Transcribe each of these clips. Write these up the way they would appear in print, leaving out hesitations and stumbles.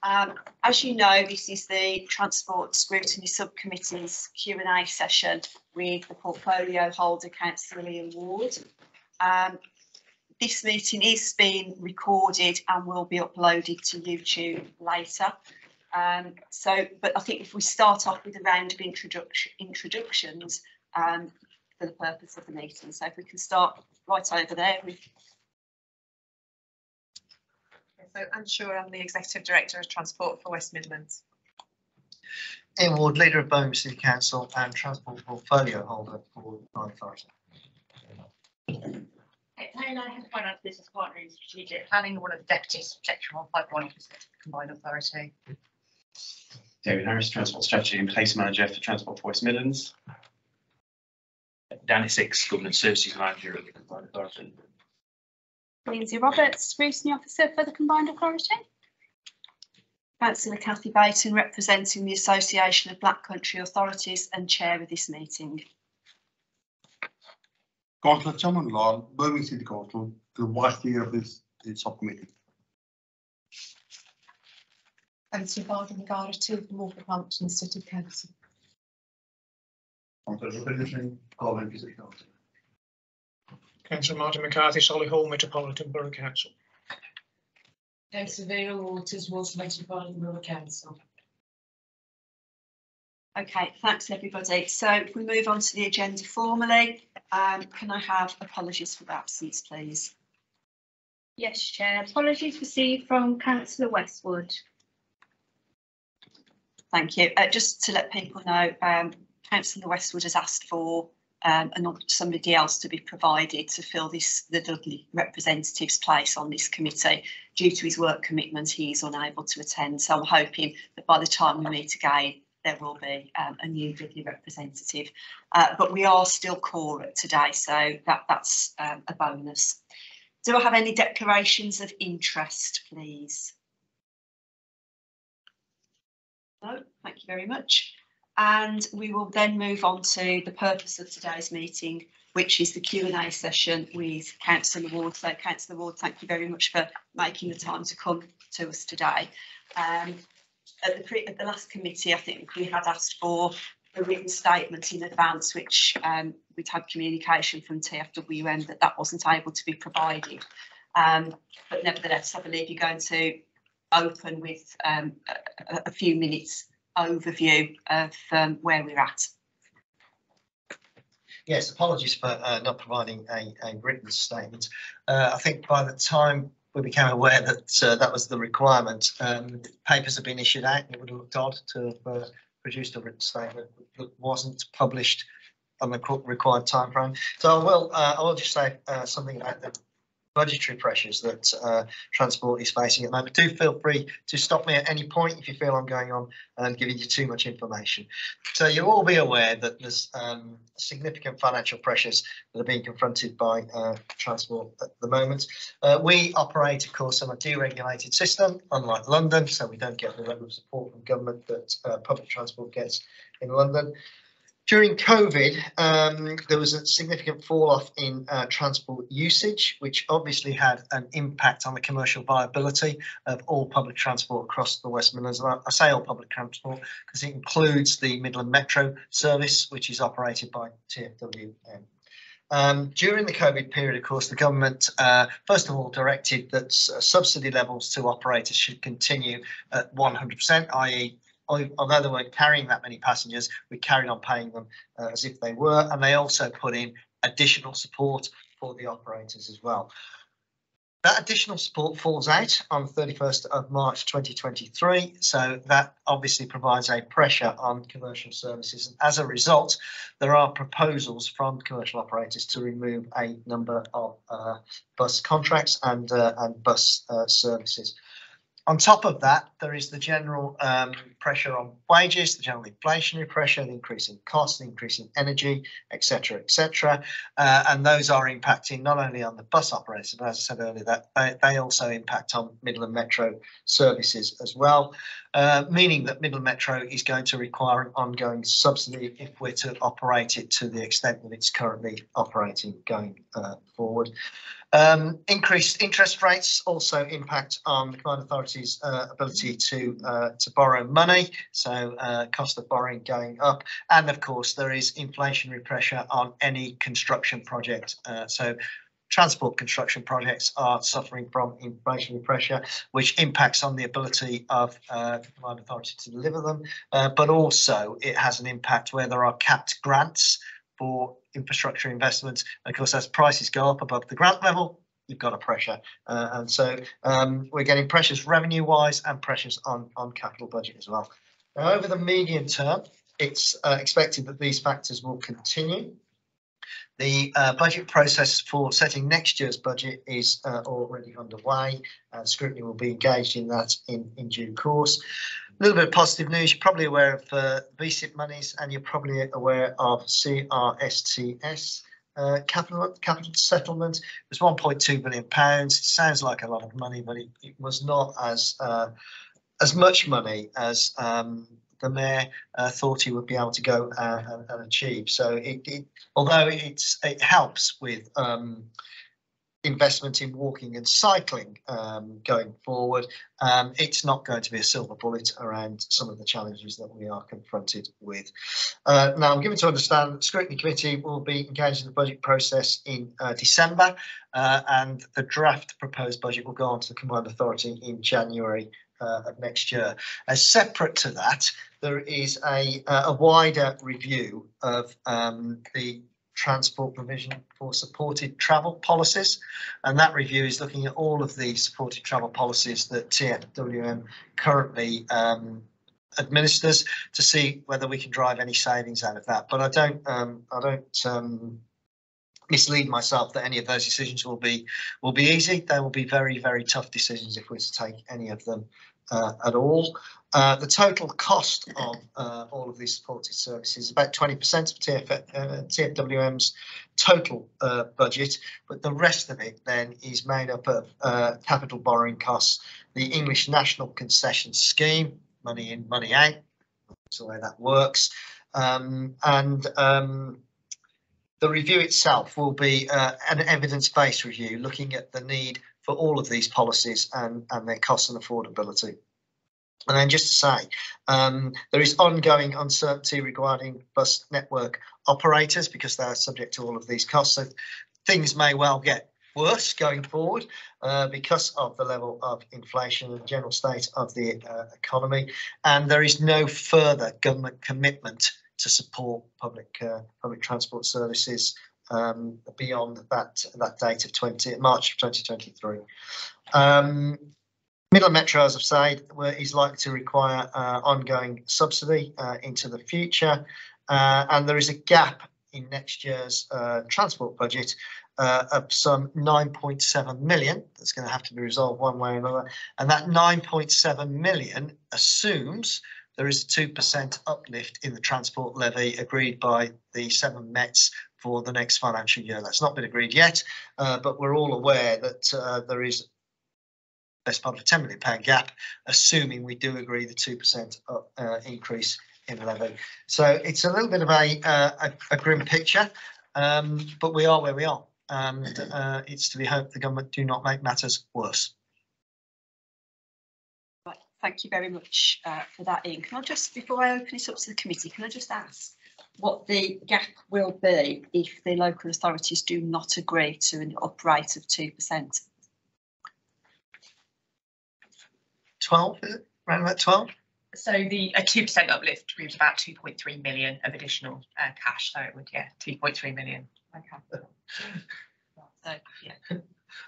As you know, this is the Transport Scrutiny Subcommittee's Q&A session with the portfolio holder, Councillor Ian Ward. This meeting is being recorded and will be uploaded to YouTube later. But I think if we start off with a round of introductions for the purpose of the meeting. So if we can start right over there with. So I'm sure I'm the Executive Director of Transport for West Midlands. Ian Ward, Leader of Birmingham City Council and Transport Portfolio Holder for the Authority. Helena, Head of Finance Business Partner in Strategic Planning, one of the Deputies Section 151 Officer for the Combined Authority. David Harris, Transport Strategy and Place Manager for Transport for West Midlands. Danny Six, Government Services Manager at the Combined Authority. Lindsay Roberts, Scrutiny Officer for the Combined Authority. Councillor Cathy Baton, representing the Association of Black Country Authorities and Chair of this meeting. Councillor Chairman Law, Birmingham City Council, the Vice Chair of this subcommittee. Councillor Barton McGarty from Wolverhampton City Council. Councillor Richardson, Coventry City Council. Councillor Martin McCarthy, Solihull Metropolitan Borough Council. Councillor Vera Waters, Walsall Metropolitan Borough Council. Okay, thanks everybody. So if we move on to the agenda formally, can I have apologies for the absence, please? Yes, Chair. Apologies received from Councillor Westwood. Thank you. Just to let people know, Councillor Westwood has asked for somebody else to be provided to fill the Dudley representative's place on this committee. Due to his work commitments, he is unable to attend. So I'm hoping that by the time we meet again, there will be a new Dudley representative. But we are still core today, so that's a bonus. Do I have any declarations of interest, please? No, thank you very much. And we will then move on to the purpose of today's meeting, which is the Q&A session with Councillor Ward. So Councillor Ward, thank you very much for making the time to come to us today. At the last committee, I think we had asked for a written statement in advance, which we'd had communication from TFWM that wasn't able to be provided. But nevertheless, I believe you're going to open with a few minutes overview of where we're at. Yes, apologies for not providing a written statement. I think by the time we became aware that that was the requirement, papers have been issued out. It would have looked odd to have produced a written statement that wasn't published on the required time frame. So I will just say something about the budgetary pressures that transport is facing at the moment. Do feel free to stop me at any point if you feel I'm going on and giving you too much information. So you'll all be aware that there's significant financial pressures that are being confronted by transport at the moment. We operate, of course, on a deregulated system, unlike London, so we don't get the level of support from government that public transport gets in London. During COVID, there was a significant fall off in transport usage, which obviously had an impact on the commercial viability of all public transport across the West Midlands. And I say all public transport because it includes the Midland Metro service, which is operated by TFWM. During the COVID period, of course, the government, first of all, directed that subsidy levels to operators should continue at 100%, i.e. although they weren't carrying that many passengers, we carried on paying them as if they were, and they also put in additional support for the operators as well. That additional support falls out on 31st of March 2023, so that obviously provides a pressure on commercial services, and as a result there are proposals from commercial operators to remove a number of bus contracts and bus services. On top of that, there is the general pressure on wages, the general inflationary pressure, the increase in costs, the increase in energy, etc., etc. And those are impacting not only on the bus operators, but as I said earlier, that they also impact on Midland Metro services as well, meaning that Midland Metro is going to require an ongoing subsidy if we're to operate it to the extent that it's currently operating going forward. Increased interest rates also impact on the Combined Authority's ability to borrow money, so cost of borrowing going up, and of course there is inflationary pressure on any construction project. So transport construction projects are suffering from inflationary pressure, which impacts on the ability of the Combined Authority to deliver them, but also it has an impact where there are capped grants for infrastructure investments. And of course, as prices go up above the grant level, you've got a pressure. And so we're getting pressures revenue-wise and pressures on capital budget as well. Now, over the medium term, it's expected that these factors will continue. The budget process for setting next year's budget is already underway. Scrutiny will be engaged in that in due course. A little bit of positive news, you're probably aware of VSIP monies and you're probably aware of CRSTS capital settlement. It was £1.2 billion. It sounds like a lot of money, but it was not as much money as the Mayor thought he would be able to go and achieve. So although it helps with investment in walking and cycling going forward, it's not going to be a silver bullet around some of the challenges that we are confronted with. Now, I'm given to understand that the Scrutiny Committee will be engaged in the budget process in December, and the draft proposed budget will go on to the Combined Authority in January of next year. As separate to that, there is a wider review of the transport provision for supported travel policies, and that review is looking at all of the supported travel policies that Twfm currently administers to see whether we can drive any savings out of that. But I don't mislead myself that any of those decisions will be easy. They will be very, very tough decisions if we're to take any of them at all. The total cost of all of these supported services is about 20% of TFWM's total budget, but the rest of it then is made up of capital borrowing costs, the English National Concession Scheme, money in, money out, that's the way that works, and the review itself will be an evidence-based review looking at the need for all of these policies and their costs and affordability. And then just to say, there is ongoing uncertainty regarding bus network operators because they are subject to all of these costs. So things may well get worse going forward because of the level of inflation and general state of the economy. And there is no further government commitment to support public transport services beyond that date of March 2023. Midland Metro, as I've said, is likely to require ongoing subsidy into the future, and there is a gap in next year's transport budget of some 9.7 million that's going to have to be resolved one way or another, and that 9.7 million assumes there is a 2% uplift in the transport levy agreed by the 7 Mets for the next financial year. That's not been agreed yet, but we're all aware that there is best part of a £10 million gap, assuming we do agree the 2% increase in levy. So it's a little bit of a grim picture, but we are where we are, and it's to be hoped the government do not make matters worse. Right, thank you very much for that, Ian. Can I just, before I open it up to the committee, can I just ask what the gap will be if the local authorities do not agree to an up rate of 2%? 12, is it? Around about 12? So a 2% uplift removes about 2.3 million of additional cash. So it would, 2.3 million. Okay. So, yeah.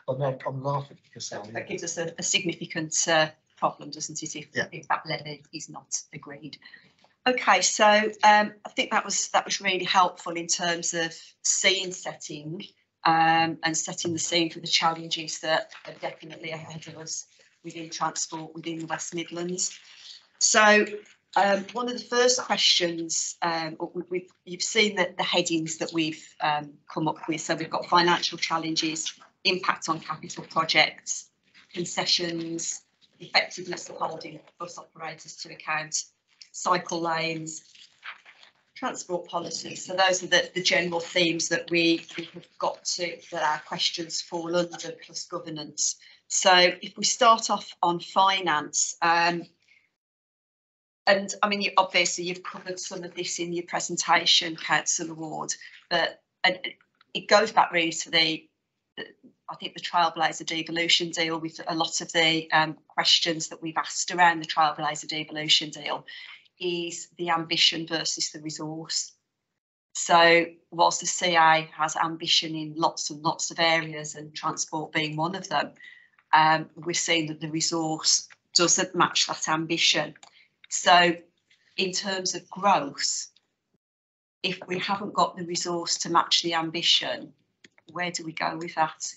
I'm laughing because that gives us a significant problem, doesn't it, if that levy is not agreed. Okay, so I think that was really helpful in terms of scene setting and setting the scene for the challenges that are definitely ahead of us within transport within the West Midlands. So one of the first questions, you've seen the headings that we've come up with. So we've got financial challenges, impact on capital projects, concessions, effectiveness of holding bus operators to account, cycle lanes, Transport policy. So those are the general themes that we have got to, that our questions fall under, plus governance. So if we start off on finance, and I mean, obviously you've covered some of this in your presentation, Councillor Ward, but it goes back really to I think the Trailblazer devolution deal, with a lot of the questions that we've asked around the Trailblazer devolution deal is the ambition versus the resource. So whilst the CA has ambition in lots and lots of areas, and transport being one of them, we're seeing that the resource doesn't match that ambition. So in terms of growth, if we haven't got the resource to match the ambition, where do we go with that?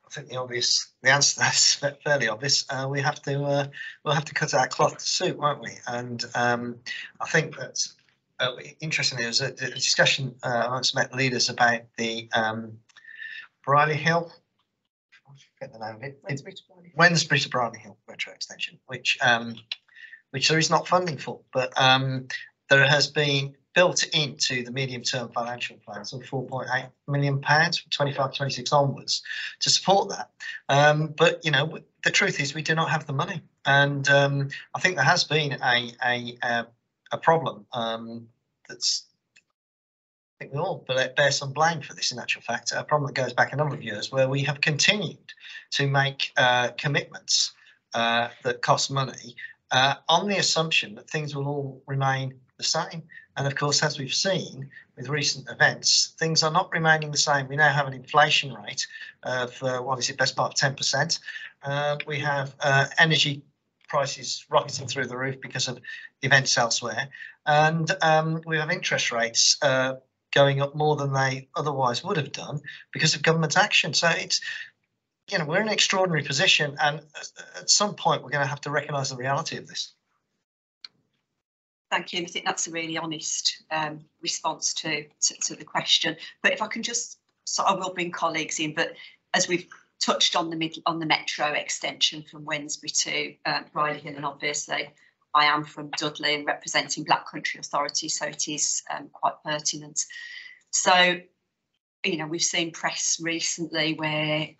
I think the answer to that's fairly obvious. We'll have to cut our cloth to suit, won't we? And I think that interestingly, there was a discussion amongst Met leaders about the Briley Hill. I forget the name of it. Wednesbury to Briley Hill metro extension, which there is not funding for, but there has been built into the medium-term financial plans of £4.8 million from 25-26 onwards to support that. But you know, the truth is we do not have the money, and I think there has been a problem that's, I think we all bear some blame for this in actual fact, a problem that goes back a number of years where we have continued to make commitments that cost money on the assumption that things will all remain the same. And of course, as we've seen with recent events, things are not remaining the same. We now have an inflation rate of, what is it, best part of 10%. We have energy prices rocketing through the roof because of events elsewhere. And we have interest rates going up more than they otherwise would have done because of government action. So it's, you know, we're in an extraordinary position, and at some point we're going to have to recognise the reality of this. Thank you. I think that's a really honest response to the question. But if I can just, so I will bring colleagues in, but as we've touched on the metro extension from Wednesbury to Briley Hill, and obviously I am from Dudley and representing Black Country Authority, so it is quite pertinent. So, you know, we've seen press recently where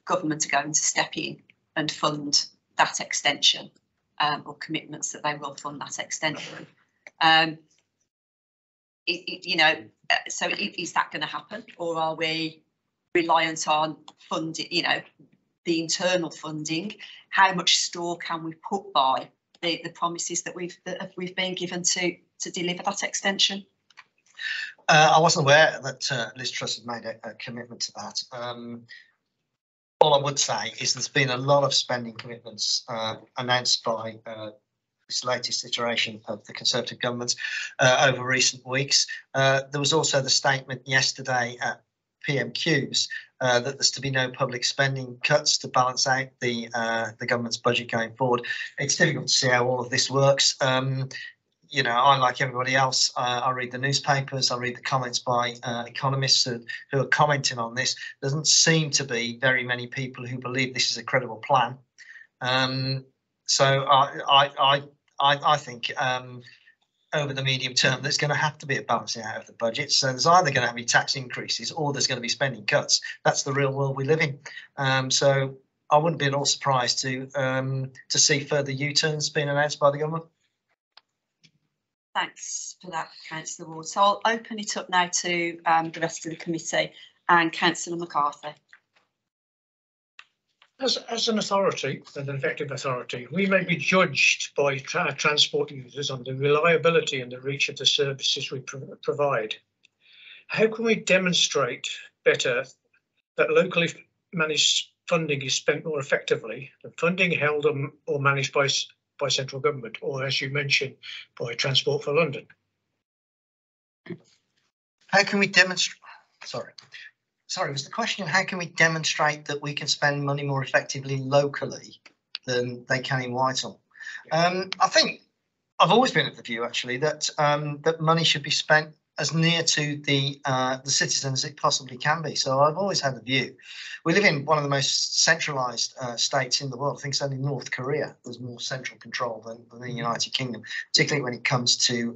government are going to step in and fund that extension. Or commitments that they will fund that extension. You know, so is that going to happen, or are we reliant on funding? You know, the internal funding. How much store can we put by the promises that we've been given to deliver that extension? I wasn't aware that Liz Truss had made a commitment to that. All I would say is there's been a lot of spending commitments announced by this latest iteration of the Conservative government over recent weeks. There was also the statement yesterday at PMQs that there's to be no public spending cuts to balance out the government's budget going forward. It's difficult to see how all of this works. You know, I, like everybody else, I read the newspapers, I read the comments by economists who are commenting on this. There doesn't seem to be very many people who believe this is a credible plan. So I think over the medium term, there's going to have to be a balancing out of the budget. So there's either going to be tax increases or there's going to be spending cuts. That's the real world we live in. So I wouldn't be at all surprised to see further U-turns being announced by the government. Thanks for that, Councillor Ward. So I'll open it up now to the rest of the committee, and Councillor McCarthy. As an authority, an effective authority, we may be judged by transport users on the reliability and the reach of the services we provide. How can we demonstrate better that locally managed funding is spent more effectively than funding held or managed by central government, or as you mentioned, by Transport for London? How can we demonstrate? Sorry, was the question, how can we demonstrate that we can spend money more effectively locally than they can in Whitehall? I think I've always been of the view, actually, that that money should be spent as near to the citizens as it possibly can be. So I've always had the view. We live in one of the most centralised states in the world. I think it's only North Korea there's more central control than the United Kingdom, particularly when it comes to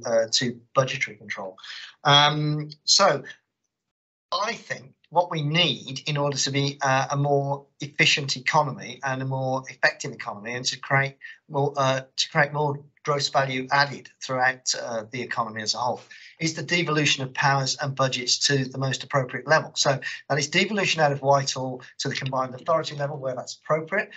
budgetary control. So I think what we need in order to be a more efficient economy and a more effective economy, and to create more gross value added throughout the economy as a whole, is the devolution of powers and budgets to the most appropriate level. So that is devolution out of Whitehall to the combined authority level where that's appropriate,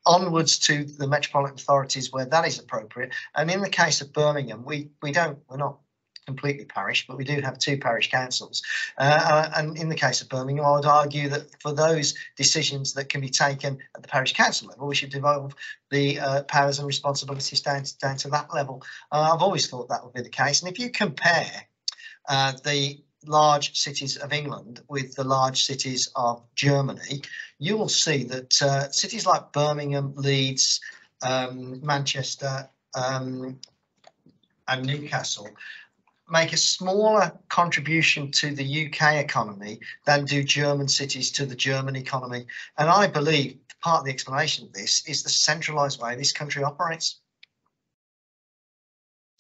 onwards to the metropolitan authorities where that is appropriate. And in the case of Birmingham, we're not completely parish, but we do have 2 parish councils. And in the case of Birmingham, I would argue that for those decisions that can be taken at the parish council level, we should devolve the powers and responsibilities down to that level. I've always thought that would be the case. And if you compare the large cities of England with the large cities of Germany, you will see that cities like Birmingham, Leeds, Manchester, and Newcastle make a smaller contribution to the UK economy than do German cities to the German economy. And I believe part of the explanation of this is the centralised way this country operates.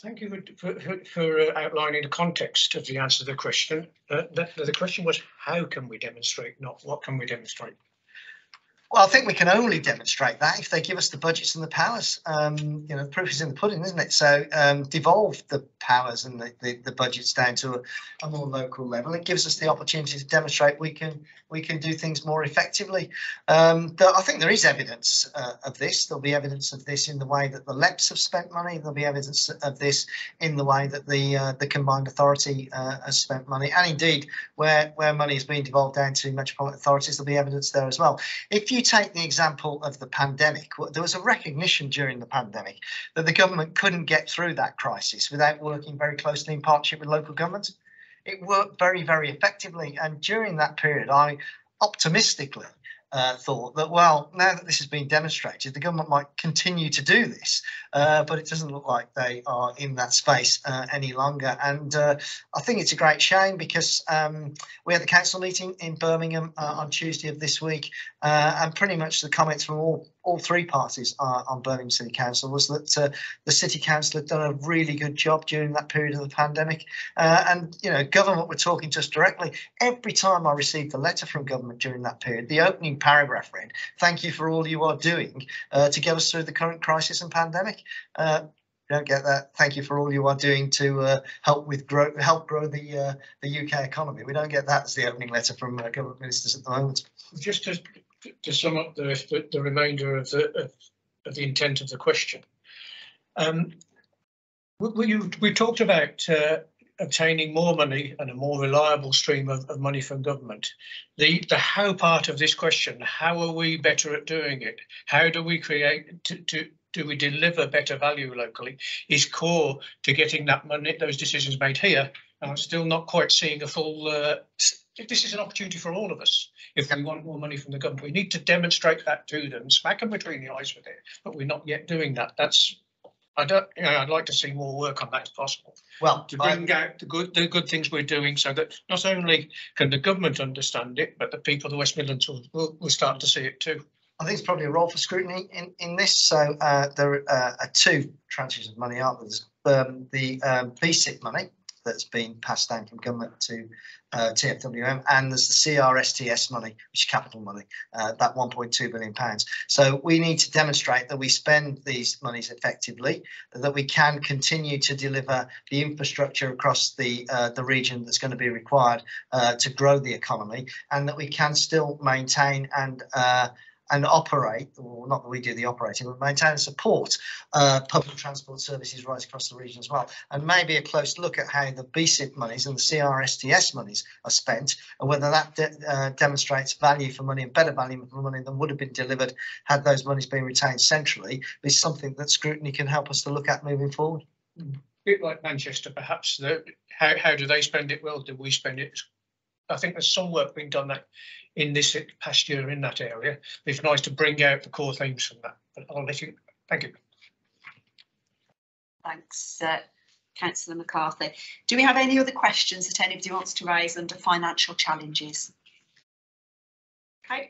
Thank you for outlining the context of the answer to the question. The question was, how can we demonstrate, not what can we demonstrate? Well, I think we can only demonstrate that if they give us the budgets and the powers. The proof is in the pudding, isn't it? So devolve the powers and the budgets down to a more local level. It gives us the opportunity to demonstrate we can do things more effectively. I think there is evidence of this. There'll be evidence of this in the way that the LEPs have spent money. There'll be evidence of this in the way that the combined authority has spent money, and indeed where money is being devolved down to metropolitan authorities, there'll be evidence there as well. If you take the example of the pandemic, there was a recognition during the pandemic that the government couldn't get through that crisis without working very closely in partnership with local governments. It worked very, very effectively. And during that period, I optimistically thought that, well, now that this has been demonstrated, the government might continue to do this, but it doesn't look like they are in that space any longer. And I think it's a great shame because we had the council meeting in Birmingham on Tuesday of this week, and pretty much the comments from all 3 parties on Birmingham City Council was that the City Council had done a really good job during that period of the pandemic. And, government were talking to us directly. Every time I received a letter from government during that period, the opening paragraph read, "Thank you for all you are doing to get us through the current crisis and pandemic." Don't get that. "Thank you for all you are doing to help grow the UK economy." We don't get that as the opening letter from government ministers at the moment. Just to sum up the remainder of the intent of the question, we talked about obtaining more money and a more reliable stream of money from government. The how part of this question, how are we better at doing it? How do we do we deliver better value locally, is core to getting that money, those decisions made here. And I'm still not quite seeing a full, this is an opportunity for all of us. If we want more money from the government, we need to demonstrate that to them, smack them between the eyes with it, but we're not yet doing that. I'd like to see more work on that if possible. Well, to bring out the good things we're doing, so that not only can the government understand it, but the people of the West Midlands will start to see it too. I think it's probably a role for Scrutiny in this. So there are 2 tranches of money, aren't there? The BSIP money that's been passed down from government to TFWM, and there's the CRSTS money, which is capital money, that £1.2 billion. So we need to demonstrate that we spend these monies effectively, that we can continue to deliver the infrastructure across the region that's going to be required to grow the economy, and that we can still maintain and operate, or not that we do the operating, but maintain and support public transport services right across the region as well. And maybe a close look at how the BSIP monies and the CRSTS monies are spent, and whether that demonstrates value for money and better value for money than would have been delivered had those monies been retained centrally, is something that Scrutiny can help us to look at moving forward. A bit like Manchester, perhaps. How do they spend it? Well, do we spend it? I think there's some work being done that in this past year in that area. It's nice to bring out the core themes from that, but I'll let you. Thank you. Thanks. Councillor McCarthy. Do we have any other questions that anybody wants to raise under financial challenges? Okay,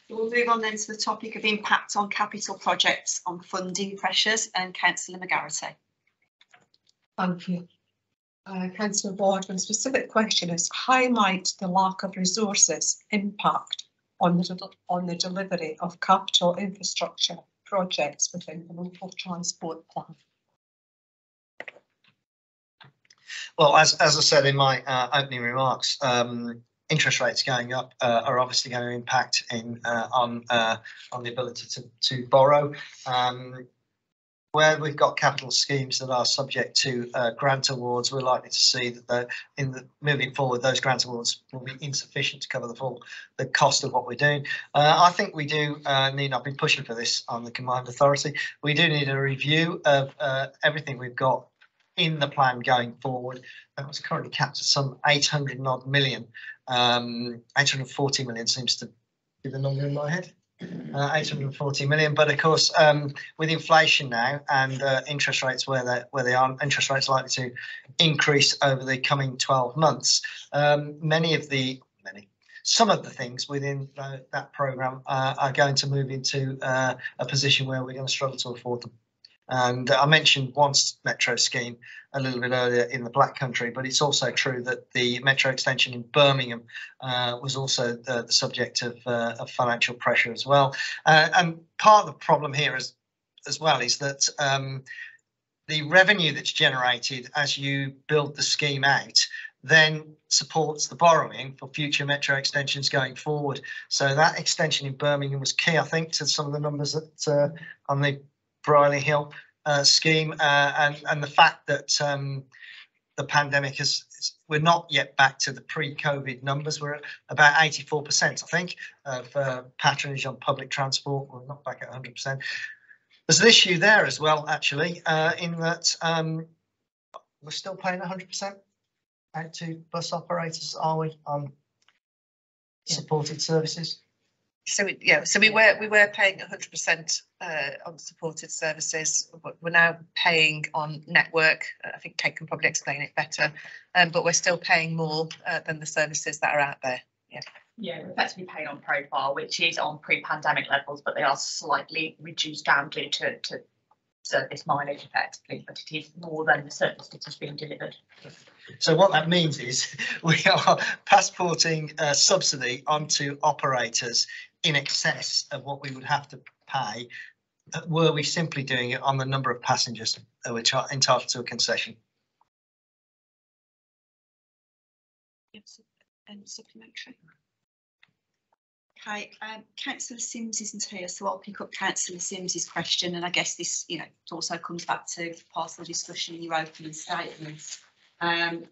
we'll move on then to the topic of impact on capital projects on funding pressures, and Councillor McGarity. Thank you. Councillor Boardman, specific question is, how might the lack of resources impact on the delivery of capital infrastructure projects within the local transport plan? Well, as I said in my opening remarks, interest rates going up are obviously going to impact on the ability to borrow. Where we've got capital schemes that are subject to grant awards, we're likely to see that moving forward, those grant awards will be insufficient to cover the cost of what we're doing. I think we do need, I've been pushing for this on the Combined Authority, we do need a review of everything we've got in the plan going forward. That was currently capped at some 800 odd million. 840 million seems to be the number in my head. 840 million, but of course with inflation now and interest rates where they are, interest rates likely to increase over the coming 12 months. Some of the things within that programme are going to move into a position where we're going to struggle to afford them. And I mentioned one metro scheme a little bit earlier in the Black Country, but it's also true that the metro extension in Birmingham was also the subject of financial pressure as well. And part of the problem here as well is that the revenue that's generated as you build the scheme out then supports the borrowing for future metro extensions going forward. So that extension in Birmingham was key, I think, to some of the numbers that on the Briley Hill scheme, and the fact that the pandemic we're not yet back to the pre-COVID numbers. We're at about 84%, I think, of patronage on public transport. We're not back at 100%. There's an issue there as well, actually, in that we're still paying 100% out to bus operators, are we, on supported services? So we were paying 100% on supported services. We're now paying on network. I think Kate can probably explain it better, but we're still paying more than the services that are out there. Yeah, we're effectively paying on profile, which is on pre-pandemic levels, but they are slightly reduced down due to service mileage effectively, but it is more than the service that is being delivered. So what that means is we are passporting subsidy onto operators in excess of what we would have to pay were we simply doing it on the number of passengers which are entitled to a concession. Supplementary. Okay, Councillor Sims isn't here, so I'll pick up Councillor Sims's question, and I guess this, it also comes back to part of the discussion in your opening statements around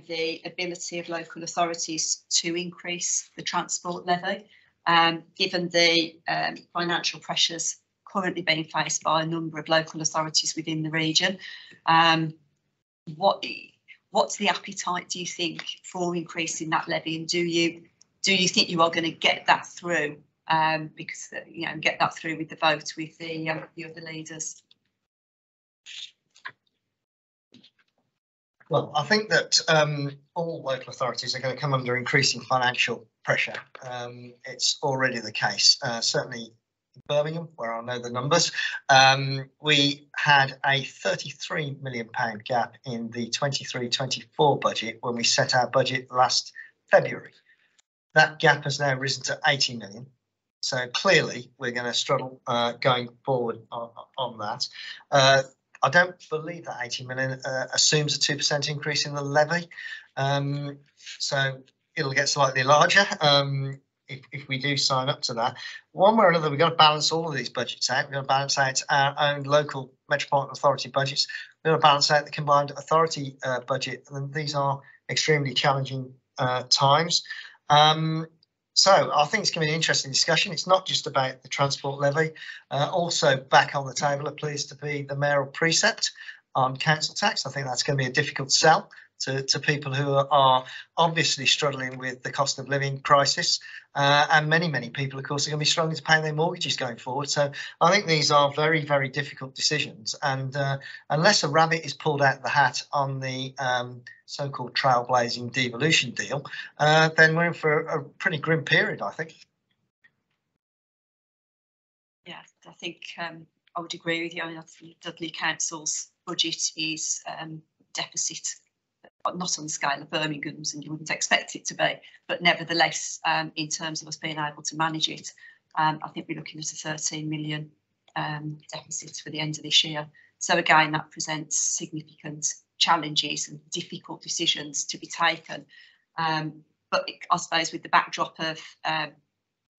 the ability of local authorities to increase the transport levy, given the financial pressures currently being faced by a number of local authorities within the region. What's the appetite, do you think, for increasing that levy, and do you think you are going to get that through? Because get that through with the vote with the other leaders. Well, I think that all local authorities are going to come under increasing financial pressure. It's already the case, certainly in Birmingham, where I know the numbers. We had a £33 million gap in the 23-24 budget when we set our budget last February. That gap has now risen to 80 million. So clearly we're going to struggle going forward on that. I don't believe that 80 million assumes a 2% increase in the levy. So it'll get slightly larger if we do sign up to that. One way or another, we've got to balance all of these budgets out. We've got to balance out our own local Metropolitan Authority budgets. We've got to balance out the Combined Authority budget. And these are extremely challenging times. So I think it's going to be an interesting discussion. It's not just about the transport levy. Also back on the table appears to be the mayoral precept on council tax. I think that's going to be a difficult sell to people who are obviously struggling with the cost of living crisis, and many people, of course, are going to be struggling to pay their mortgages going forward. So I think these are very difficult decisions, and unless a rabbit is pulled out of the hat on the so-called trailblazing devolution deal, then we're in for a pretty grim period, I think. Yeah, I think I would agree with you. I mean, I think Dudley Council's budget is deficit, not on the scale of Birmingham's, and you wouldn't expect it to be, but nevertheless, in terms of us being able to manage it, I think we're looking at a 13 million deficit for the end of this year. So again, that presents significant challenges and difficult decisions to be taken. But I suppose with the backdrop of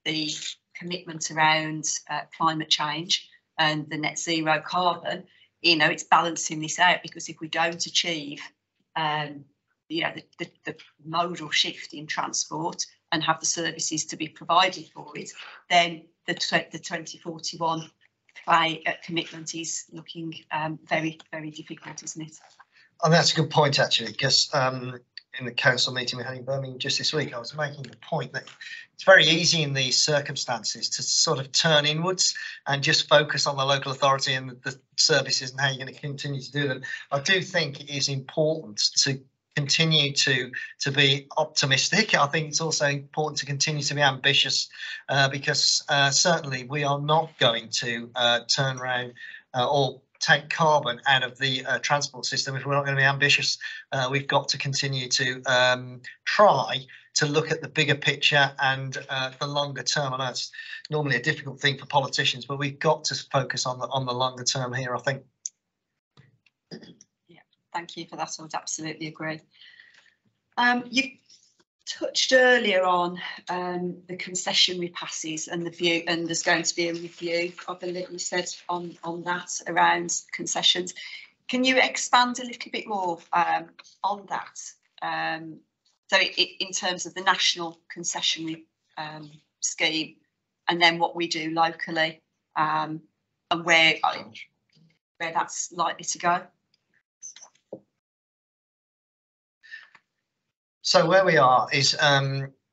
the commitment around climate change and the net zero carbon, you know, it's balancing this out, because if we don't achieve you know, the modal shift in transport and have the services to be provided for it, then the 2041 commitment is looking very difficult, isn't it? And that's a good point, actually, because in the council meeting we had in Birmingham just this week, I was making the point that it's very easy in these circumstances to sort of turn inwards and just focus on the local authority and the services and how you're going to continue to do them. I do think it is important to continue to be optimistic. I think it's also important to continue to be ambitious, because certainly we are not going to turn around or take carbon out of the transport system if we're not going to be ambitious. We've got to continue to try to look at the bigger picture and the longer term. I know it's normally a difficult thing for politicians, but we've got to focus on the longer term here, I think. Yeah, thank you for that. I would absolutely agree. You touched earlier on the concessionary passes and the view, and there's going to be a review, I believe you said, on that around concessions. Can you expand a little bit more on that? So in terms of the national concessionary scheme, and then what we do locally, and where that's likely to go? So where we are is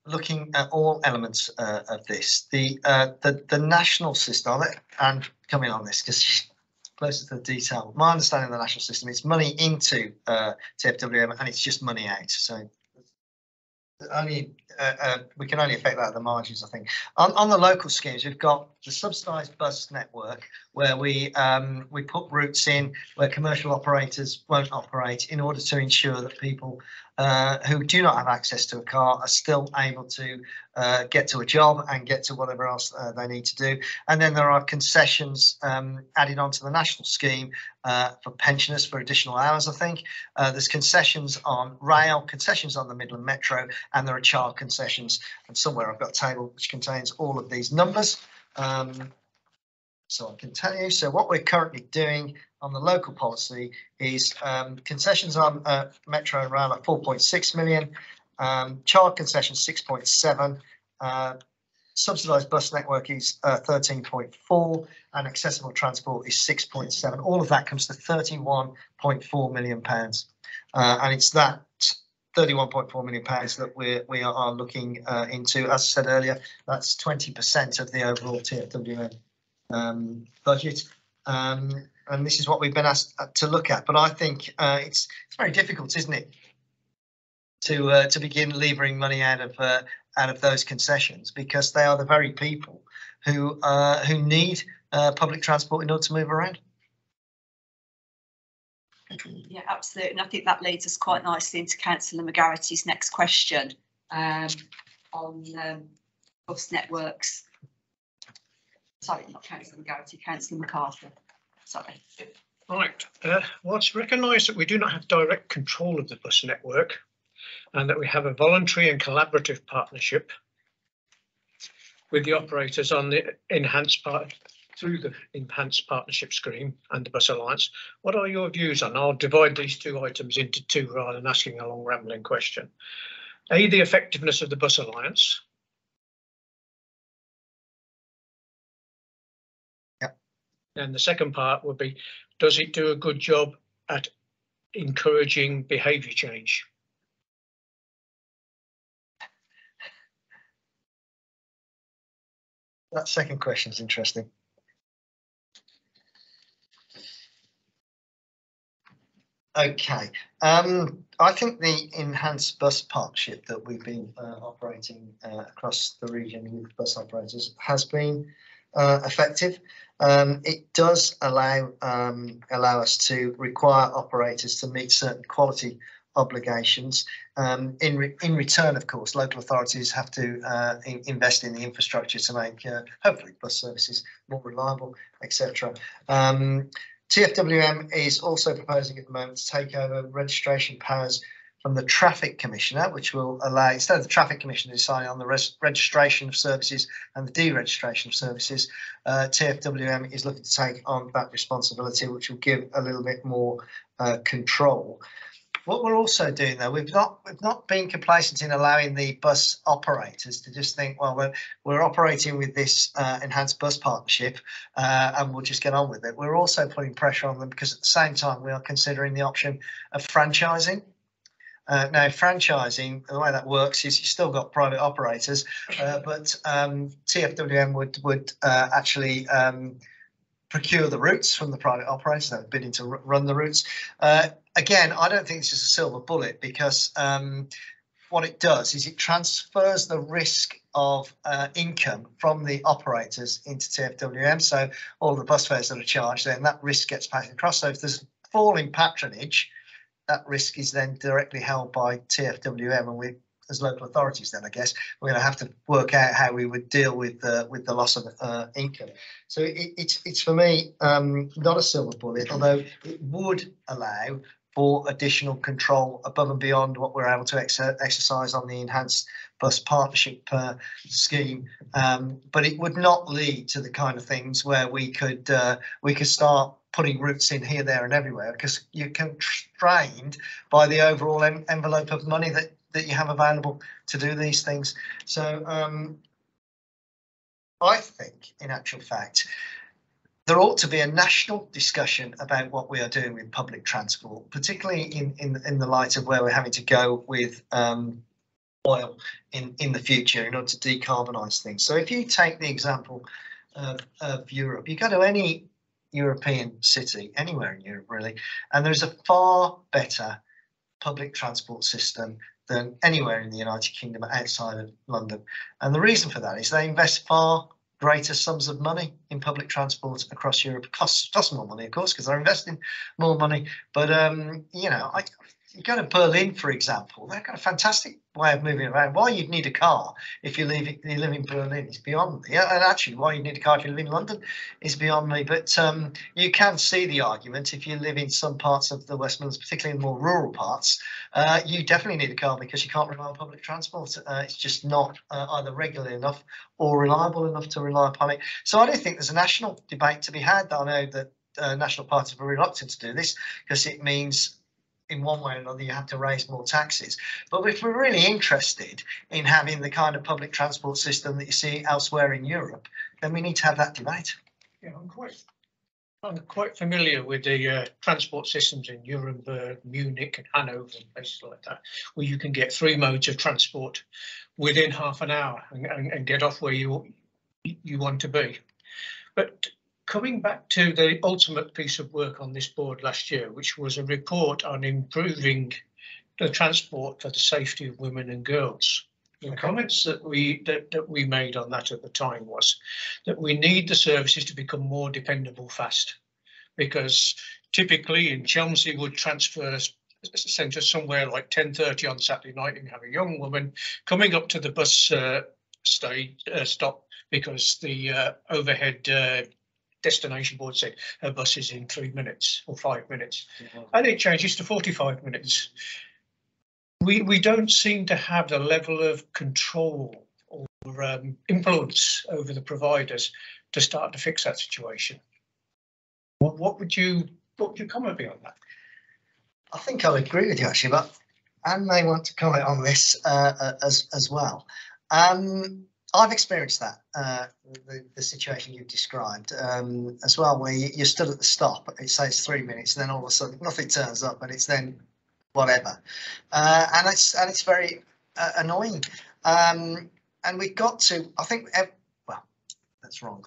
looking at all elements of this. The national system, and coming on this because she's closer to the detail. My understanding of the national system is money into TFWM and it's just money out. So only we can only affect that at the margins, I think. On the local schemes, we've got the subsidised bus network where we put routes in where commercial operators won't operate in order to ensure that people who do not have access to a car are still able to get to a job and get to whatever else they need to do. And then there are concessions added onto the national scheme for pensioners for additional hours, I think. There's concessions on rail, concessions on the Midland Metro, and there are child concessions. And somewhere I've got a table which contains all of these numbers. So I can tell you. So what we're currently doing on the local policy is concessions on Metro and Rail at 4.6 million, child concessions 6.7, subsidised bus network is 13.4, and accessible transport is 6.7. All of that comes to £31.4 million, and it's that £31.4 million that we are looking into. As I said earlier, that's 20% of the overall TFWM budget, and this is what we've been asked to look at. But I think it's very difficult, isn't it, to begin levering money out of those concessions, because they are the very people who need public transport in order to move around. Yeah, absolutely. And I think that leads us quite nicely into Councillor McGarrity's next question on bus networks. Sorry, not Councillor McGarrity, Councillor McArthur. Sorry. Right. Whilst recognise that we do not have direct control of the bus network and that we have a voluntary and collaborative partnership with the operators on the enhanced part through the enhanced partnership scheme and the Bus Alliance, what are your views on? I'll divide these two items into two rather than asking a long rambling question. A, the effectiveness of the Bus Alliance. And the second part would be, does it do a good job at encouraging behaviour change? That second question is interesting. Okay, I think the enhanced bus partnership that we've been operating across the region with bus operators has been effective. It does allow us to require operators to meet certain quality obligations. In return, of course, local authorities have to invest in the infrastructure to make hopefully bus services more reliable, etc. TfWM is also proposing at the moment to take over registration powers from the Traffic Commissioner, which will allow, instead of the Traffic Commissioner deciding on the registration of services and the deregistration of services, TfWM is looking to take on that responsibility, which will give a little bit more control. What we're also doing, though, we've not been complacent in allowing the bus operators to just think, well, we're operating with this enhanced bus partnership and we'll just get on with it. We're also putting pressure on them because at the same time we are considering the option of franchising. Now, franchising, the way that works is you've still got private operators, but TfWM would actually procure the routes from the private operators that are bidding to run the routes. Again, I don't think this is a silver bullet because what it does is it transfers the risk of income from the operators into TfWM. So all the bus fares that are charged, then that risk gets passed across. So if there's falling patronage, that risk is then directly held by TfWM, and we, as local authorities, then I guess we're going to have to work out how we would deal with the loss of income. So it's for me not a silver bullet, although it would allow for additional control above and beyond what we're able to exercise on the enhanced bus partnership scheme. But it would not lead to the kind of things where we could start putting routes in here, there, and everywhere, because you're constrained by the overall envelope of money that you have available to do these things. So I think, in actual fact, there ought to be a national discussion about what we are doing with public transport, particularly in the light of where we're having to go with oil in the future in order to decarbonise things. So if you take the example of Europe, you go to any European city, anywhere in Europe really, and there's a far better public transport system than anywhere in the United Kingdom outside of London. And the reason for that is they invest far greater sums of money in public transport across Europe. It costs more money, of course, because they're investing more money. But, you know, you go to Berlin, for example, they've got a fantastic way of moving around. Why you'd need a car if you live in Berlin is beyond me. And actually, why you need a car if you live in London is beyond me. But you can see the argument if you live in some parts of the West Midlands, particularly in more rural parts. You definitely need a car because you can't rely on public transport. It's just not either regular enough or reliable enough to rely upon it. So I do think there's a national debate to be had. I know that national parties are reluctant to do this because it means, in one way or another, you have to raise more taxes. But if we're really interested in having the kind of public transport system that you see elsewhere in Europe, then we need to have that debate. Yeah, I'm quite familiar with the transport systems in Nuremberg, Munich and Hanover and places like that, where you can get 3 modes of transport within half an hour and get off where you want to be. But coming back to the ultimate piece of work on this board last year, which was a report on improving the transport for the safety of women and girls. The comments that we made on that at the time was that we need the services to become more dependable fast, because typically in Chelmsford would transfer centre somewhere like 10:30 on Saturday night, and you have a young woman coming up to the bus stop because the overhead destination board said her bus is in 3 minutes or 5 minutes, and it changes to 45 minutes. We don't seem to have the level of control or influence over the providers to start to fix that situation. What would your comment be on that? I think I'll agree with you actually, but Anne may want to comment on this as well. I've experienced that, the situation you've described as well, where you're stood at the stop, it says 3 minutes, and then all of a sudden nothing turns up, and it's then whatever, and it's very annoying. And we've got to, I think, well, that's wrong.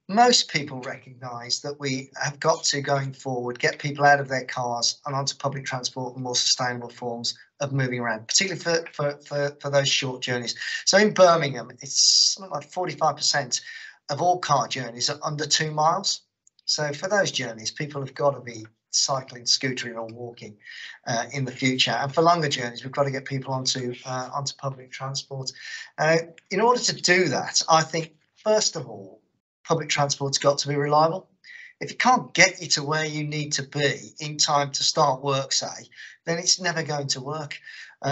Most people recognise that we have got to, going forward, get people out of their cars and onto public transport and more sustainable forms of moving around, particularly for those short journeys. So in Birmingham, it's something like 45% of all car journeys are under 2 miles. So for those journeys, people have got to be cycling, scootering or walking in the future. And for longer journeys, we've got to get people onto public transport. In order to do that, I think, first of all, public transport's got to be reliable. If it can't get you to where you need to be in time to start work, say, then it's never going to work.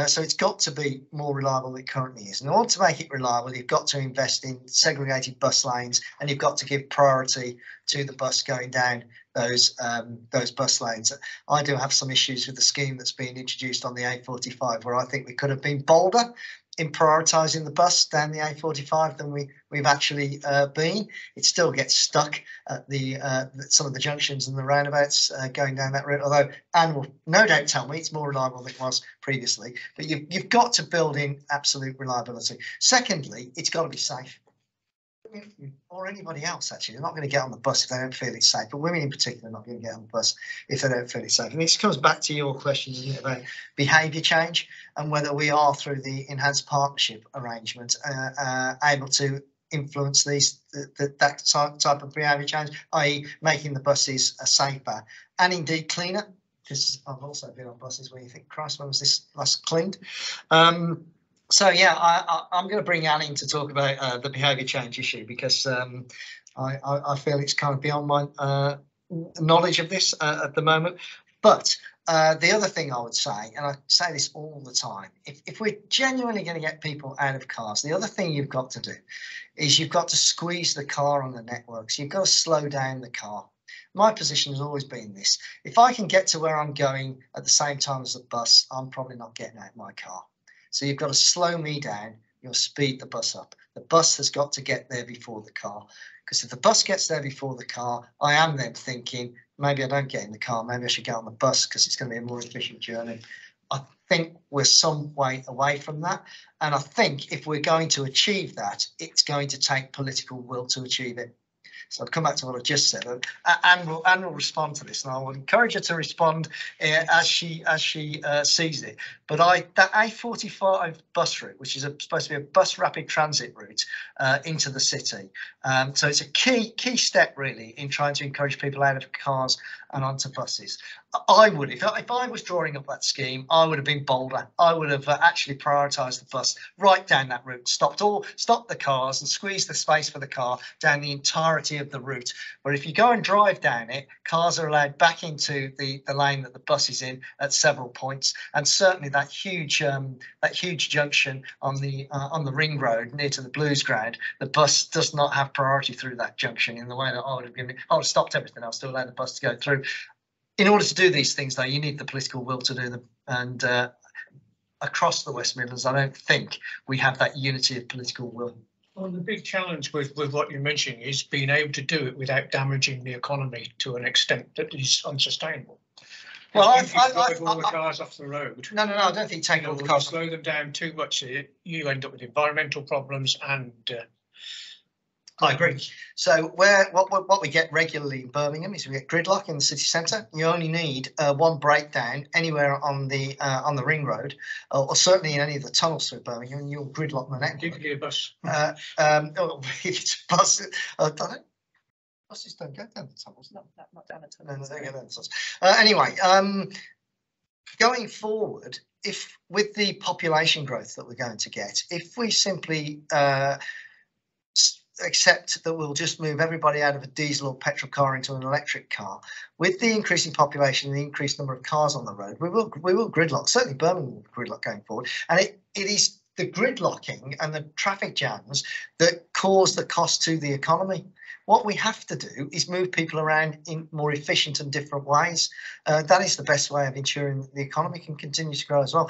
So it's got to be more reliable than it currently is. In order to make it reliable, you've got to invest in segregated bus lanes, and you've got to give priority to the bus going down those bus lanes. I do have some issues with the scheme that's been introduced on the A45, where I think we could have been bolder in prioritising the bus down the A45 than we've actually been. It still gets stuck at some of the junctions and the roundabouts going down that route, although Anne will no doubt tell me it's more reliable than it was previously. But you've got to build in absolute reliability. Secondly, it's got to be safe. Or anybody else, actually. They're not going to get on the bus if they don't feel it's safe, but women in particular are not going to get on the bus if they don't feel it's safe. And this comes back to your question, isn't it, about behaviour change and whether we are, through the enhanced partnership arrangement, able to influence that type of behaviour change, i.e. making the buses safer and indeed cleaner, because I've also been on buses where you think, Christ, when was this last cleaned? So yeah, I'm going to bring Anne in to talk about the behaviour change issue, because I feel it's kind of beyond my knowledge of this at the moment. But the other thing I would say, and I say this all the time, if we're genuinely going to get people out of cars, the other thing you've got to do is you've got to squeeze the car on the networks. You've got to slow down the car. My position has always been this: if I can get to where I'm going at the same time as the bus, I'm probably not getting out of my car. So you've got to slow me down, you'll speed the bus up. The bus has got to get there before the car, because if the bus gets there before the car, I am then thinking, maybe I don't get in the car, maybe I should get on the bus because it's going to be a more efficient journey. I think we're some way away from that. And I think if we're going to achieve that, it's going to take political will to achieve it. So I'll come back to what I just said. Anne will respond to this, and I will encourage her to respond as she sees it. But that A45 bus route, which is supposed to be a bus rapid transit route into the city, so it's a key step really in trying to encourage people out of cars and onto buses. I would, if I was drawing up that scheme, I would have been bolder. I would have actually prioritised the bus right down that route, stopped the cars and squeezed the space for the car down the entirety of the route. Where if you go and drive down it, cars are allowed back into the lane that the bus is in at several points, and certainly that huge junction on the ring road near to the Blues ground, the bus does not have priority through that junction in the way that I would have stopped everything else to allow the bus to go through. In order to do these things, though, you need the political will to do them. And across the West Midlands, I don't think we have that unity of political will. Well, the big challenge with what you're mentioning is being able to do it without damaging the economy to an extent that is unsustainable. Well, if you drive all the cars off the road. No, I don't think taking all the cars. Slow them down too much, you end up with environmental problems and. I agree. So what we get regularly in Birmingham is we get gridlock in the city centre. You only need one breakdown anywhere on the ring road, or certainly in any of the tunnels through Birmingham, and you'll gridlock the network. Particularly a bus. If it's a bus, buses don't go down the tunnels. Not down the tunnel. No, they don't go down the tunnels. Anyway, going forward, if with the population growth that we're going to get, if we simply accept that we'll just move everybody out of a diesel or petrol car into an electric car, with the increasing population and the increased number of cars on the road, we will gridlock. Certainly Birmingham will gridlock going forward, and it is the gridlocking and the traffic jams that cause the cost to the economy. What we have to do is move people around in more efficient and different ways. That is the best way of ensuring that the economy can continue to grow as well.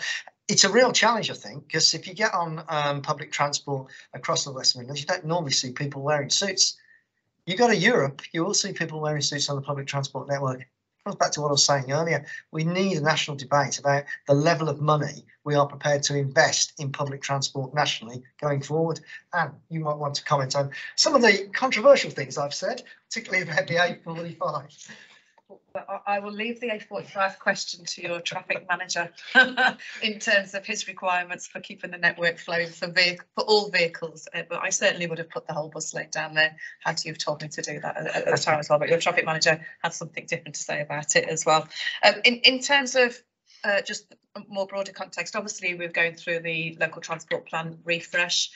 it's a real challenge, I think, because if you get on public transport across the West Midlands, you don't normally see people wearing suits. You go to Europe, you will see people wearing suits on the public transport network. It goes back to what I was saying earlier. We need a national debate about the level of money we are prepared to invest in public transport nationally going forward. And you might want to comment on some of the controversial things I've said, particularly about the A45. But I will leave the A45 question to your traffic manager in terms of his requirements for keeping the network flowing for all vehicles. But I certainly would have put the whole bus lane down there had you told me to do that at the time as well. But your traffic manager had something different to say about it as well. In terms of just more broader context, obviously we're going through the local transport plan refresh.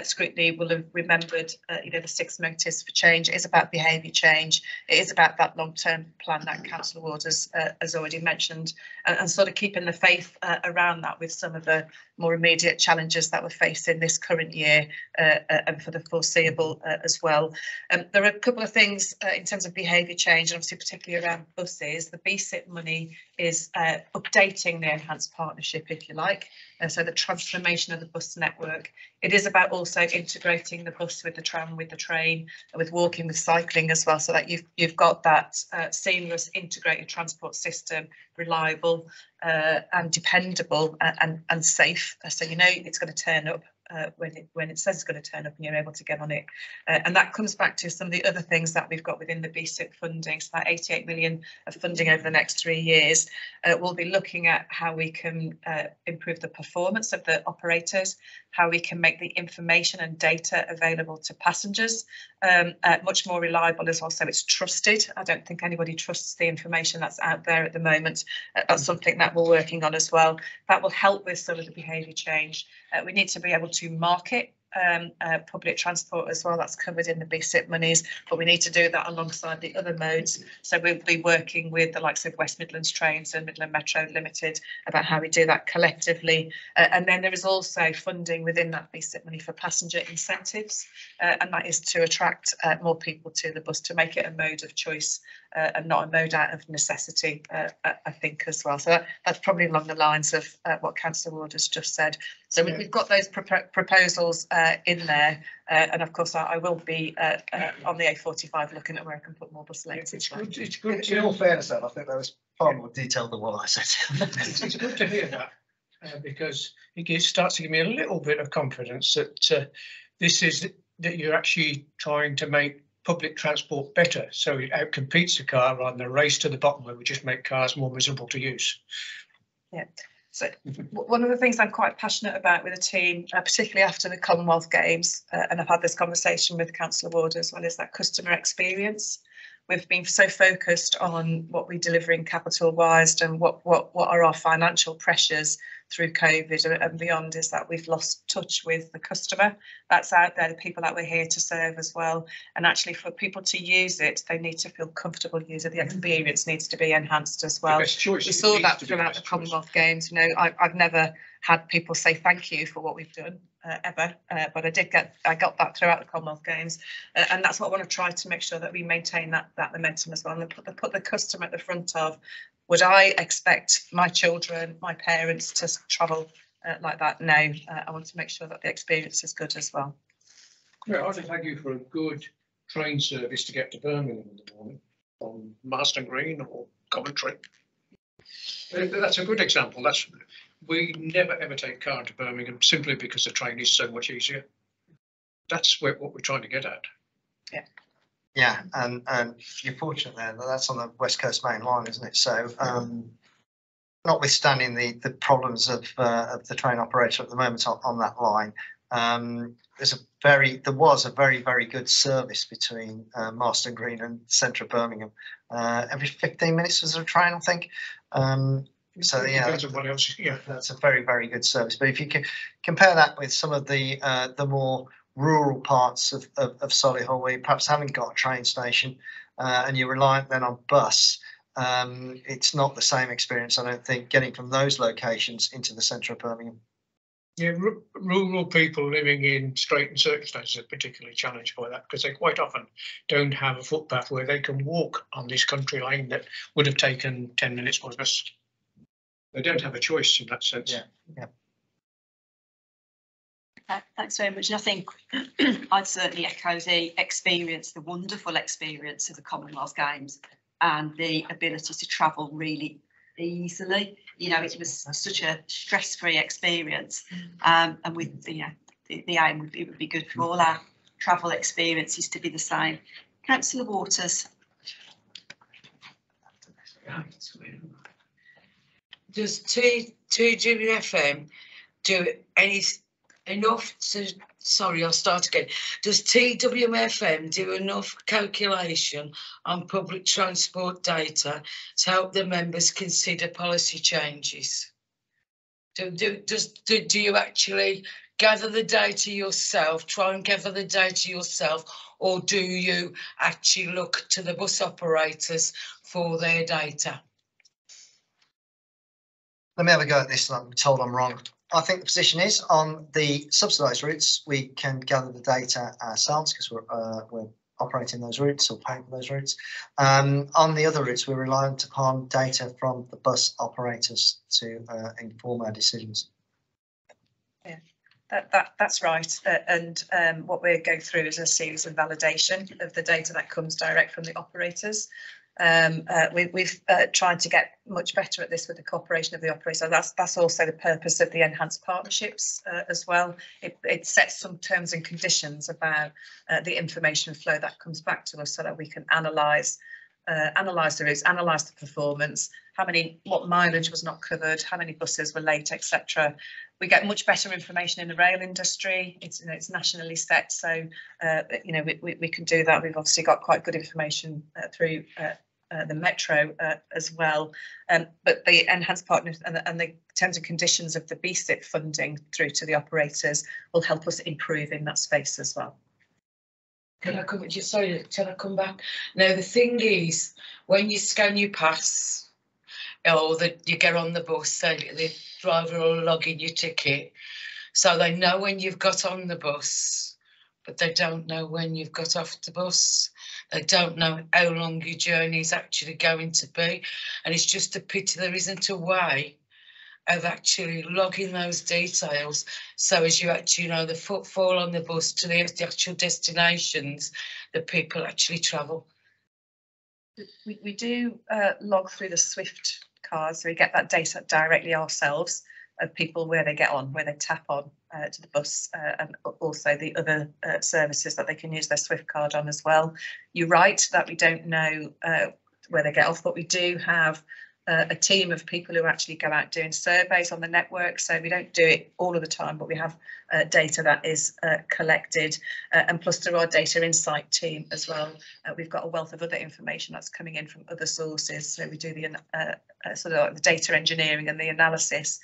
Scrutiny will have remembered, the 6 motives for change. It is about behaviour change. It is about that long-term plan that Councillor Ward has already mentioned, and sort of keeping the faith around that with some of the more immediate challenges that we're facing this current year and for the foreseeable as well. There are a couple of things in terms of behaviour change, and obviously particularly around buses. The BSIP money is updating the enhanced partnership, if you like. So the transformation of the bus network. It is about also integrating the bus with the tram, with the train, with walking, with cycling as well, so that you've got that seamless integrated transport system, reliable and dependable and safe. So you know it's going to turn up when it says it's going to turn up and you're able to get on it. And that comes back to some of the other things that we've got within the BSIP funding. So that 88 million of funding over the next 3 years. We'll be looking at how we can improve the performance of the operators, how we can make the information and data available to passengers much more reliable as well, so it's trusted. I don't think anybody trusts the information that's out there at the moment. That's something that we're working on as well. That will help with some of the behaviour change. We need to be able to market public transport as well. That's covered in the BSIP monies, but we need to do that alongside the other modes. So we'll be working with the likes of West Midlands Trains and Midland Metro Limited about how we do that collectively. And then there is also funding within that BSIP money for passenger incentives, and that is to attract more people to the bus, to make it a mode of choice and not a mode out of necessity, I think as well. So that's probably along the lines of what Councillor Ward has just said. So we've got those proposals in there, and of course I will be on the A45 looking at where I can put more bus lanes. It's good In all fairness, though, I think that was far more detailed than what I said. it's good to hear that because it starts to give me a little bit of confidence that that you're actually trying to make public transport better, so it outcompetes the car rather than a race to the bottom where we just make cars more miserable to use. Yeah. So one of the things I'm quite passionate about with the team, particularly after the Commonwealth Games, and I've had this conversation with Councillor Ward as well, is that customer experience. We've been so focused on what we deliver in capital-wise and what are our financial pressures through COVID and beyond, is that we've lost touch with the customer that's out there, the people that we're here to serve as well. And actually for people to use it, they need to feel comfortable using it. The experience needs to be enhanced as well. We saw that throughout the Commonwealth Games. You know, I've never had people say thank you for what we've done ever, but I got that throughout the Commonwealth Games, and that's what I want to try to make sure that we maintain that momentum as well, and put the customer at the front of. Would I expect my children, my parents, to travel like that? No, I want to make sure that the experience is good as well. Yeah, I think thank you for a good train service to get to Birmingham in the morning from Marston Green or Coventry. That's a good example. We never ever take car to Birmingham simply because the train is so much easier. That's what we're trying to get at. Yeah. Yeah, and you're fortunate there that that's on the West Coast Main Line, isn't it? So, notwithstanding the problems of the train operator at the moment on that line, there was a very good service between Marston Green and the centre of Birmingham. Every 15 minutes was a train, I think. So yeah, that's a very good service. But if you can compare that with some of the more rural parts of Solihull, where you perhaps haven't got a train station and you're reliant then on bus, it's not the same experience, I don't think, getting from those locations into the centre of Birmingham. Yeah, rural people living in straitened circumstances are particularly challenged by that, because they quite often don't have a footpath where they can walk on this country lane that would have taken 10 minutes by bus. They don't have a choice in that sense. Yeah. Thanks very much. And I think I'd certainly echo the experience, the wonderful experience of the Commonwealth Games and the ability to travel really easily. You know, it was such a stress-free experience, and with the aim would be, it would be good for all our travel experiences to be the same. Councillor Waters. Does Twfm do enough to, sorry, I'll start again. Does TWFM do enough calculation on public transport data to help the members consider policy changes? Do you actually gather the data yourself, try and gather the data yourself, or do you actually look to the bus operators for their data? Let me have a go at this and I'm told I'm wrong. I think the position is on the subsidised routes, we can gather the data ourselves because we're operating those routes or paying for those routes. On the other routes, we're reliant upon data from the bus operators to inform our decisions. Yeah, that's right. And what we're going through is a series of validation of the data that comes direct from the operators. We've tried to get much better at this with the cooperation of the operator. That's also the purpose of the enhanced partnerships as well. It sets some terms and conditions about the information flow that comes back to us so that we can analyse the routes, analyse the performance, what mileage was not covered, how many buses were late, etc. We get much better information in the rail industry. It's it's nationally set, so we can do that. We've obviously got quite good information through the metro as well, but the enhanced partners and the terms and conditions of the BSIP funding through to the operators will help us improve in that space as well. Can I come? Sorry, can I come back? Now the thing is, when you scan your pass, or that you get on the bus, the driver will log in your ticket, so they know when you've got on the bus, but they don't know when you've got off the bus. They don't know how long your journey is actually going to be, and it's just a pity there isn't a way of actually logging those details, so as you actually know the footfall on the bus to the actual destinations that people actually travel. We do log through the Swift cards, so we get that data directly ourselves of people where they get on, where they tap on to the bus, and also the other services that they can use their Swift card on as well. You're right that we don't know where they get off, but we do have a team of people who actually go out doing surveys on the network. So we don't do it all of the time, but we have data that is collected, and plus through our data insight team as well. We've got a wealth of other information that's coming in from other sources. So we do the sort of like the data engineering and the analysis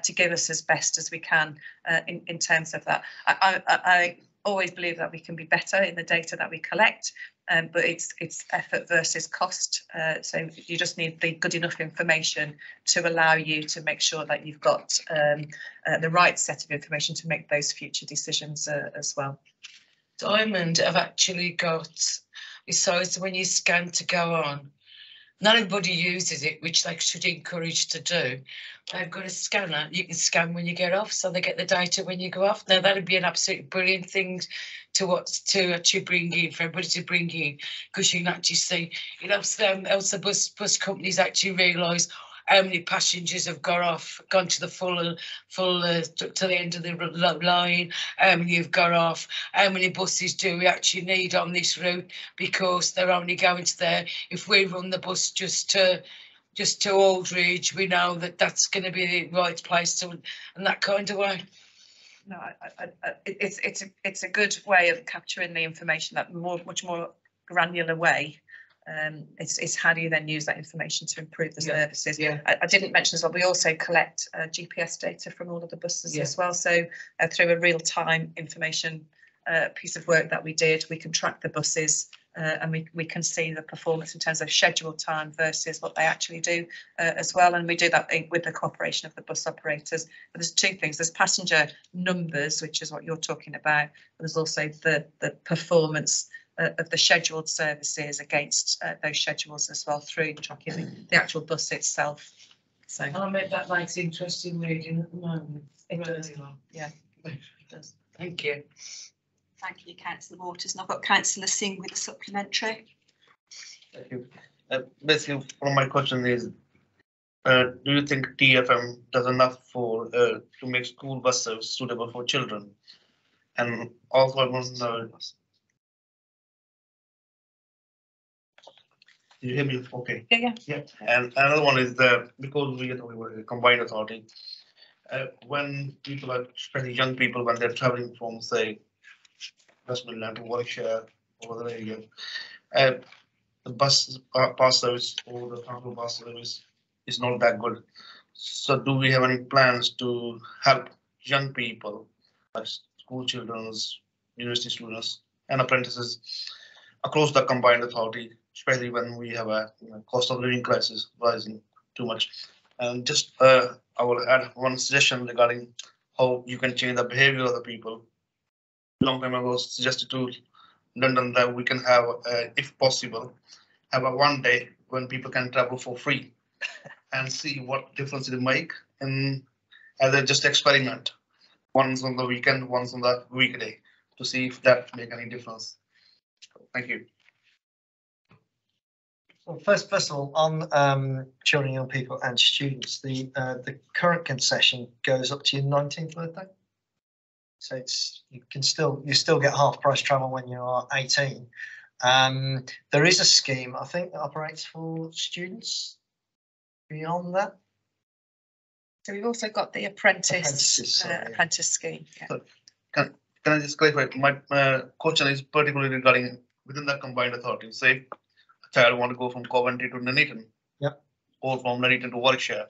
to give us as best as we can in terms of that. I always believe that we can be better in the data that we collect, but it's effort versus cost. So you just need the good enough information to allow you to make sure that you've got the right set of information to make those future decisions as well. Diamond have actually got, besides when you scan to go on, not everybody uses it, which they should encourage to do. They've got a scanner, you can scan when you get off, so they get the data when you go off. Now that'd be an absolutely brilliant thing to actually bring in, for everybody to bring in, because you can actually see, it helps them, helps the bus companies actually realise how many passengers have gone to the full to the end of the line, how many have got off, how many buses do we actually need on this route, because they're only going to there. If we run the bus just to Aldridge, we know that that's going to be the right place to, and that kind of way. No, it's a good way of capturing the information, that much more granular way. It's how do you then use that information to improve the services. Yeah. I didn't mention as well, we also collect GPS data from all of the buses as well. So through a real-time information piece of work that we did, we can track the buses and we can see the performance in terms of schedule time versus what they actually do as well. And we do that with the cooperation of the bus operators. But there's two things: there's passenger numbers, which is what you're talking about, but there's also the performance of the scheduled services against those schedules as well, through tracking the actual bus itself. So I mean, that makes interesting reading at the moment. It does. Yeah, it does. Thank you. Thank you, Councillor Waters. And I've got Councillor Singh with a supplementary. Thank you. Basically, one of my question is, do you think TFM does enough for to make school bus service suitable for children? And also, I want to know. Do you hear me? Okay. Yeah. And another one is that because we were a combined authority, when people are, especially young people, when they're traveling from, say, West Midlands to Warwickshire or other area, the bus service or the transport bus service is not that good. So, do we have any plans to help young people, like school children, university students, and apprentices across the combined authority, especially when we have a cost of living crisis rising too much? And just I will add one suggestion regarding how you can change the behavior of the people. Long time ago, suggested to London that we can have, if possible, have a one day when people can travel for free and see what difference it make, and as a just experiment, once on the weekend, once on the weekday, to see if that make any difference. Thank you. Well, first of all, on children, young people, and students, the current concession goes up to your 19th birthday. So you still get half price travel when you are 18. There is a scheme, I think, that operates for students beyond that. So we've also got the apprentice scheme. Yeah. So can I just clarify? My question is particularly regarding within the combined authority. Say a child want to go from Coventry to Nuneaton, yep, or from Nuneaton to Warwickshire.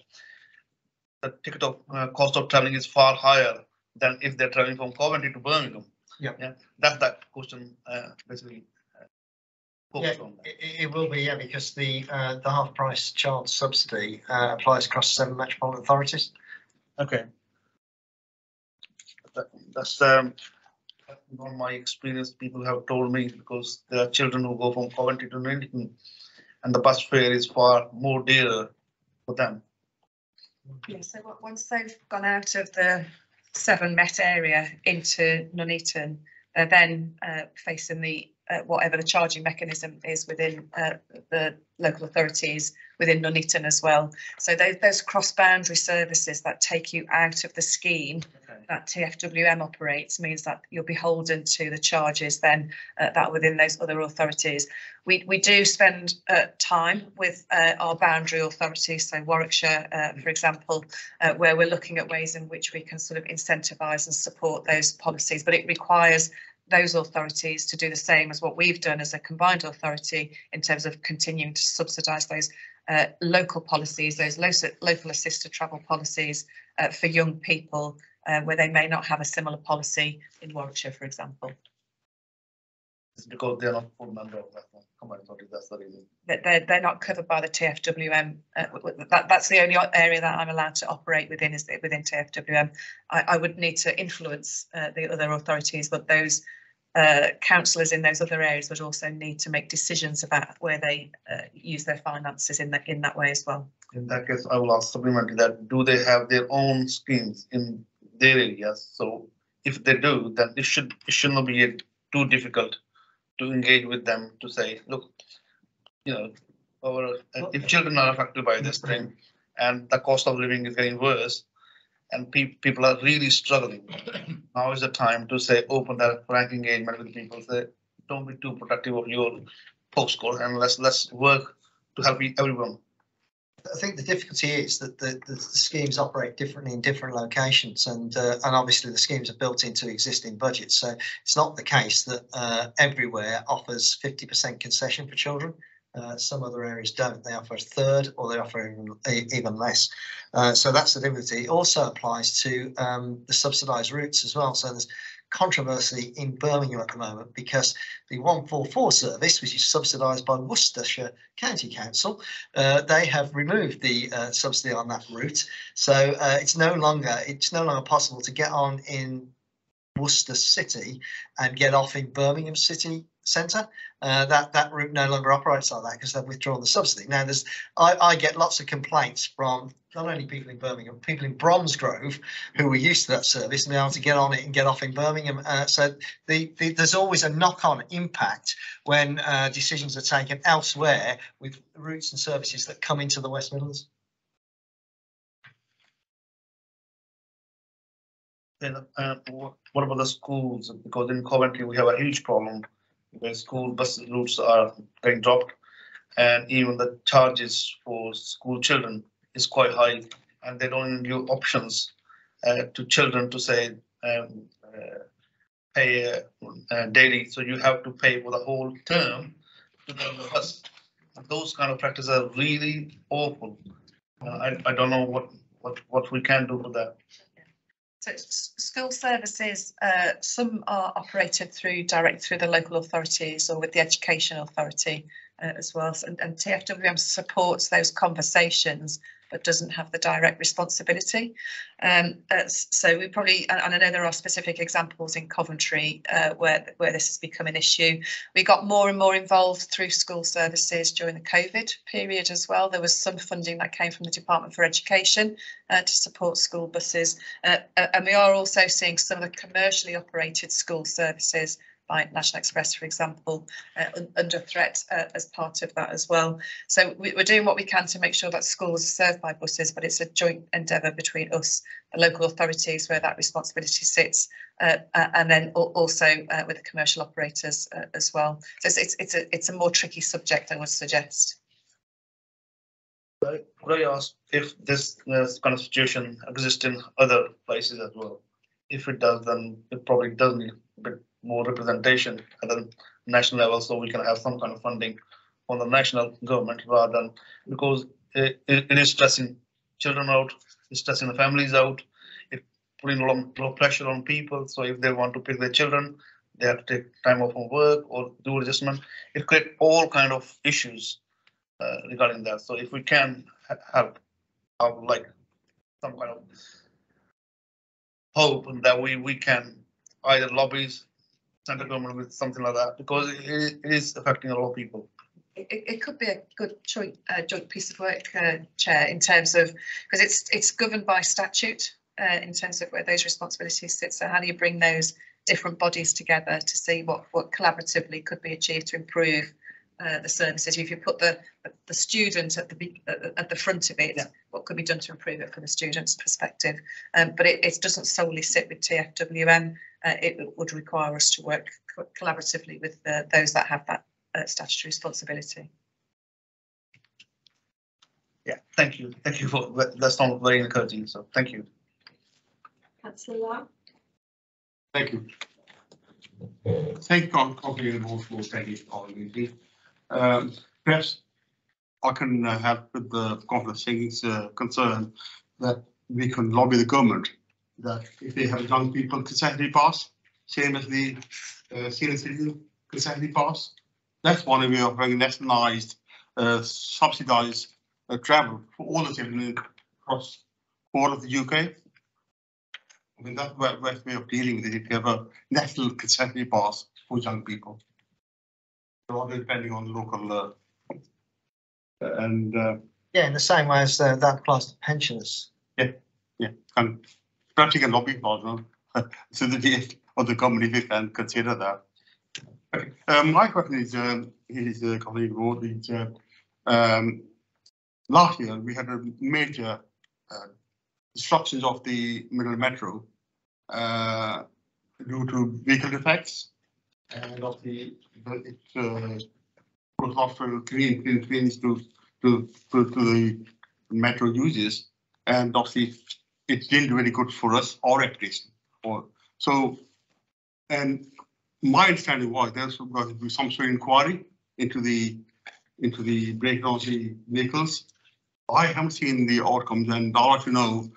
The ticket of cost of traveling is far higher than if they're traveling from Coventry to Birmingham. Yep. Yeah, that's that question basically. Yeah, it will be, yeah, because the half price child subsidy applies across 7 metropolitan authorities. Okay. That's on my experience. People have told me, because there are children who go from Coventry to Nuneaton, and the bus fare is far more dear for them. Yeah, so once they've gone out of the 7 Met area into Nuneaton, they're then facing the whatever the charging mechanism is within the local authorities within Nuneaton as well. So those cross-boundary services that take you out of the scheme that TFWM operates means that you're beholden to the charges then that are within those other authorities. We do spend time with our boundary authorities, so Warwickshire, for example, where we're looking at ways in which we can sort of incentivise and support those policies, but it requires those authorities to do the same as what we've done as a combined authority in terms of continuing to subsidise those local policies, those local assisted travel policies for young people where they may not have a similar policy in Warwickshire, for example. It's because they're not full member of that combined authority, that's the reason. They're not covered by the TFWM. That's the only area that I'm allowed to operate within, is within TFWM. I would need to influence the other authorities, but those councillors in those other areas would also need to make decisions about where they use their finances in that way as well. In that case, I will ask supplementary that do they have their own schemes in their areas? So if they do, then it should not be too difficult to engage with them to say, look, if children are affected by this thing and the cost of living is getting worse and people are really struggling, now is the time to say, open that frank engagement with people, say, don't be too protective of your postcode and let's work to help everyone. I think the difficulty is that the schemes operate differently in different locations, and obviously the schemes are built into existing budgets. So it's not the case that everywhere offers 50% concession for children. Some other areas don't. They offer a third, or they offer even less. So that's the difficulty. It also applies to the subsidised routes as well. So there's controversy in Birmingham at the moment because the 144 service, which is subsidised by Worcestershire County Council, they have removed the subsidy on that route. So it's no longer possible to get on in Worcester City and get off in Birmingham City centre. That route no longer operates like that because they've withdrawn the subsidy. Now, I get lots of complaints from not only people in Birmingham, people in Bromsgrove who were used to that service and be able to get on it and get off in Birmingham. So there's always a knock-on impact when decisions are taken elsewhere with routes and services that come into the West Midlands. Then, what about the schools? Because in Coventry we have a huge problem where school bus routes are getting dropped, and even the charges for school children is quite high, and they don't give options to children to say pay daily. So you have to pay for the whole term to get on the bus. And those kind of practices are really awful. I don't know what we can do for that. So school services, some are operated direct through the local authorities or with the education authority as well. And TFWM supports those conversations, but doesn't have the direct responsibility. So we probably, and I know there are specific examples in Coventry where this has become an issue. We got more and more involved through school services during the COVID period as well. There was some funding that came from the Department for Education to support school buses. And we are also seeing some of the commercially operated school services by National Express, for example, under threat as part of that as well. So we're doing what we can to make sure that schools are served by buses, but it's a joint endeavour between us, the local authorities, where that responsibility sits, and then also with the commercial operators as well. So it's a more tricky subject, I would suggest. Could I ask if this kind of situation exists in other places as well? If it does, then it probably does need a bit more representation at the national level, so we can have some kind of funding on the national government rather than, because it is stressing children out, it's stressing the families out, it's putting a lot of pressure on people. So if they want to pick their children, they have to take time off from work or do adjustment. It creates all kind of issues regarding that. So if we can help, I would like some kind of hope that we can either lobby central government with something like that, because it is affecting a lot of people. It could be a good joint piece of work, Chair, in terms of, because it's governed by statute in terms of where those responsibilities sit. So how do you bring those different bodies together to see what collaboratively could be achieved to improve the services? If you put the student at the front of it, yeah, what could be done to improve it from the student's perspective? But it doesn't solely sit with TFWM. It would require us to work collaboratively with those that have that statutory responsibility. Yeah, thank you for that. Sounds very encouraging. So thank you. Councillor Lau. Thank you. Thank you, Councillor Moore, for taking it on with me. Perhaps I can help with the Councillor Singh's concern that we can lobby the government that if they have young people consecutively pass, same as the senior citizen consecutively pass, that's one way of having nationalised, subsidised travel for all the children across all of the UK. I mean, that's the best way of dealing with it. If you have a national consecutively pass for young people, rather depending on local yeah, in the same way as that applies to pensioners. Yeah, and perhaps you can lobby for them so that the government, if you can consider that. Okay. My question is colleague Ward, last year we had a major disruptions of the Midland Metro due to vehicle defects and of the hospital trains to the metro users, and obviously it didn't do any good for us or education. So, and my understanding was there's going to be some sort of inquiry into the breakdown of the vehicles. I haven't seen the outcomes, and I'd like to know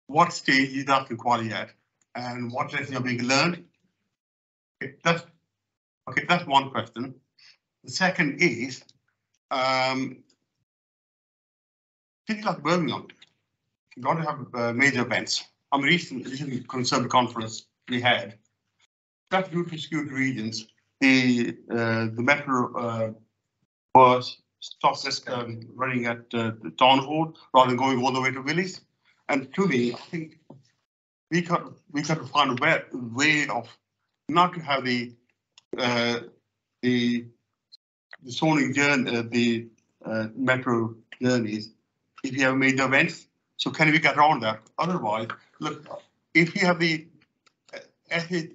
what stage is that inquiry at, and what lessons are being learned. That's one question. The second is, cities like Birmingham got to have major events. I mean, recent Conservative conference we had, That's due to security reasons. The metro was stopped just running at the town hall rather than going all the way to Willis. And to me, I think we got to find a way of not to have the zoning journey, the metro journeys, if you have major events. So can we get around that? Otherwise, look, if you have the as it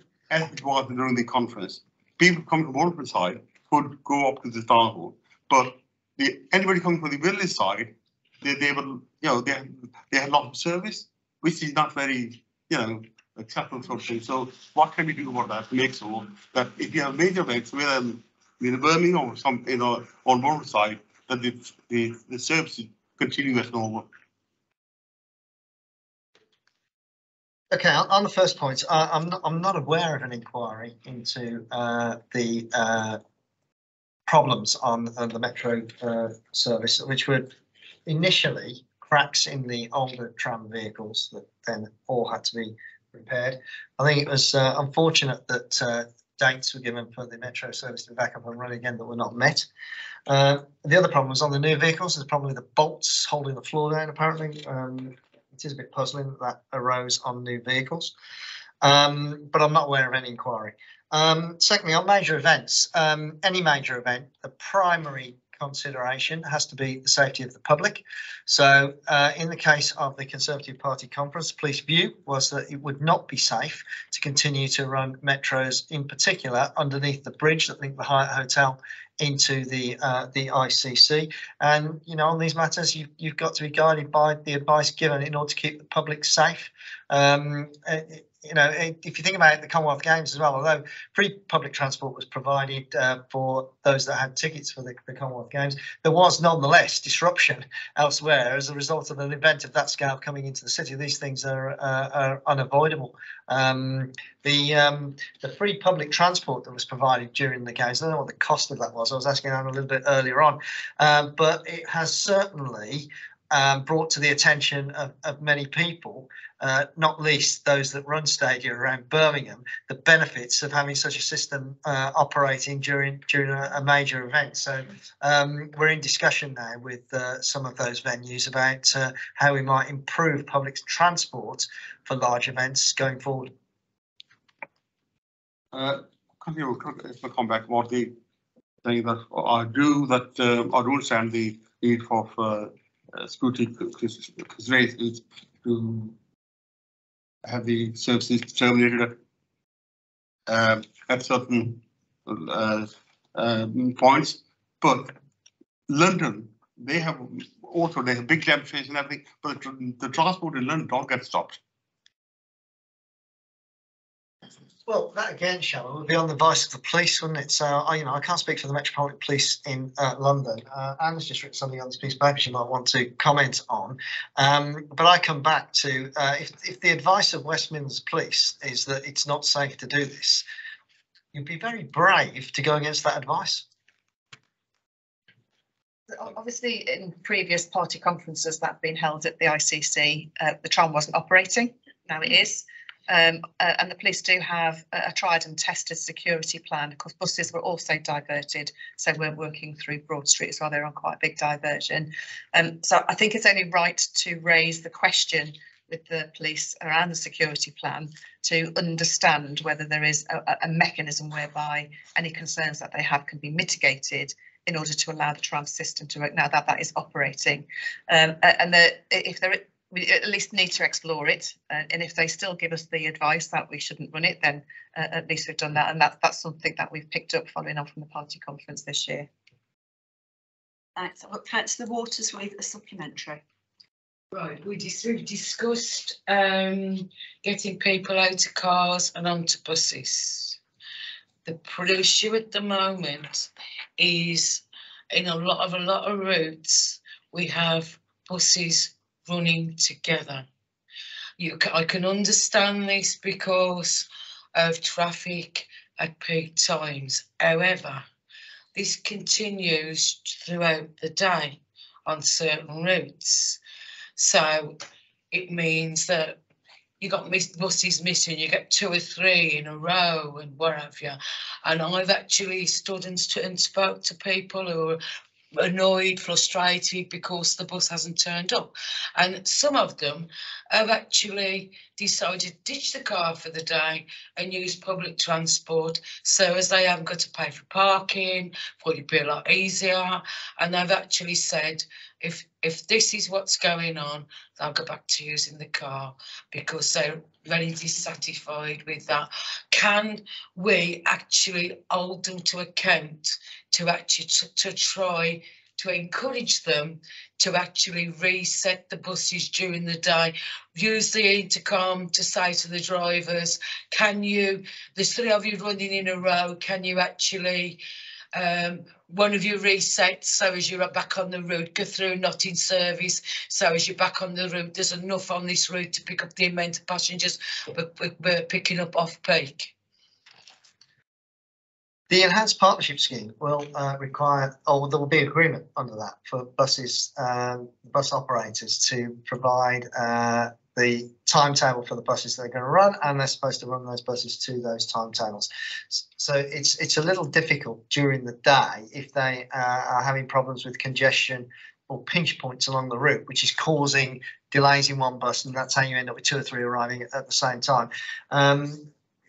was during the conference, people coming from one side could go up to the town hall, but anybody coming from the village side, they will, they have a lot of service, which is not very, acceptable sort of thing. So what can we do about that to make sure that if you have major events with Birmingham or some, on one side, that the services continue as normal? Okay, on the first point, I'm not aware of an inquiry into the problems on the metro service, which were initially cracks in the older tram vehicles that then all had to be repaired. I think it was unfortunate that dates were given for the metro service to be back up and running again that were not met. The other problem was on the new vehicles. There's probably the bolts holding the floor down, apparently. It is a bit puzzling that arose on new vehicles, but I'm not aware of any inquiry. Secondly, on major events, any major event, the primary consideration has to be the safety of the public. So in the case of the Conservative Party conference, the police view was that it would not be safe to continue to run metros, in particular underneath the bridge that linked the Hyatt Hotel into the ICC. And on these matters, you've got to be guided by the advice given in order to keep the public safe. If you think about it, the Commonwealth Games as well, although free public transport was provided for those that had tickets for the Commonwealth Games, there was nonetheless disruption elsewhere as a result of an event of that scale coming into the city. These things are unavoidable. The free public transport that was provided during the Games, I don't know what the cost of that was. I was asking Anne a little bit earlier on, but it has certainly brought to the attention of many people, not least those that run stadia around Birmingham, the benefits of having such a system operating during a major event. So we're in discussion now with some of those venues about how we might improve public transport for large events going forward. If I come back about the thing that I do understand the need for scrutiny considerations to have the services terminated at certain points. But London, they have big demonstrations and everything, but the transport in London don't get stopped. Well, that again, Sharon, would be on the advice of the police, wouldn't it? So, I can't speak for the Metropolitan Police in London. Anne's just written something on this piece of paper she might want to comment on. But I come back to if the advice of West Midlands Police is that it's not safe to do this, you'd be very brave to go against that advice. Obviously, in previous party conferences that have been held at the ICC, the tram wasn't operating. Now it is. And the police do have a tried and tested security plan. Of course, buses were also diverted, so we're working through Broad Street as well. They're on quite a big diversion. So I think it's only right to raise the question with the police around the security plan to understand whether there is a mechanism whereby any concerns that they have can be mitigated in order to allow the tram system to work now that is operating. We at least need to explore it, and if they still give us the advice that we shouldn't run it, then at least we've done that, and that's something that we've picked up following on from the party conference this year. Thanks. Councillor Waters with a supplementary. Right, we've discussed getting people out of cars and onto buses. The issue at the moment is in a lot of routes we have buses running together. I can understand this because of traffic at peak times. However, this continues throughout the day on certain routes. So it means that you got buses missing, you get 2 or 3 in a row and what have you. And I've actually stood and spoke to people who are annoyed, frustrated because the bus hasn't turned up. And some of them have actually decided to ditch the car for the day and use public transport, so as they haven't got to pay for parking, thought it'd be a lot easier. And they've actually said, if this is what's going on, they'll go back to using the car because they're very dissatisfied with that. Can we actually hold them to account to actually to try to encourage them to actually reset the buses during the day, use the intercom to say to the drivers, can you, there's 3 of you running in a row, can you actually, one of you reset so as you're back on the route, go through not in service so as you're back on the route. There's enough on this route to pick up the amount of passengers we're picking up off peak. The enhanced partnership scheme will require, or there will be agreement under that for buses, bus operators to provide the timetable for the buses they're going to run, and they're supposed to run those buses to those timetables. So it's a little difficult during the day if they are having problems with congestion or pinch points along the route, which is causing delays in one bus, and that's how you end up with 2 or 3 arriving at the same time.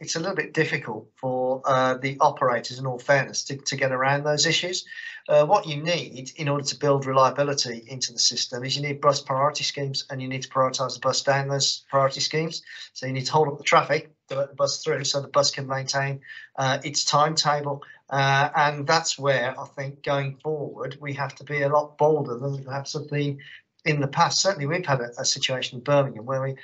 It's a little bit difficult for the operators, in all fairness, to get around those issues. What you need in order to build reliability into the system is you need bus priority schemes, and you need to prioritise the bus down those priority schemes. So you need to hold up the traffic to let the bus through so the bus can maintain its timetable. And that's where I think going forward we have to be a lot bolder than we perhaps have been in the past. Certainly we've had a situation in Birmingham where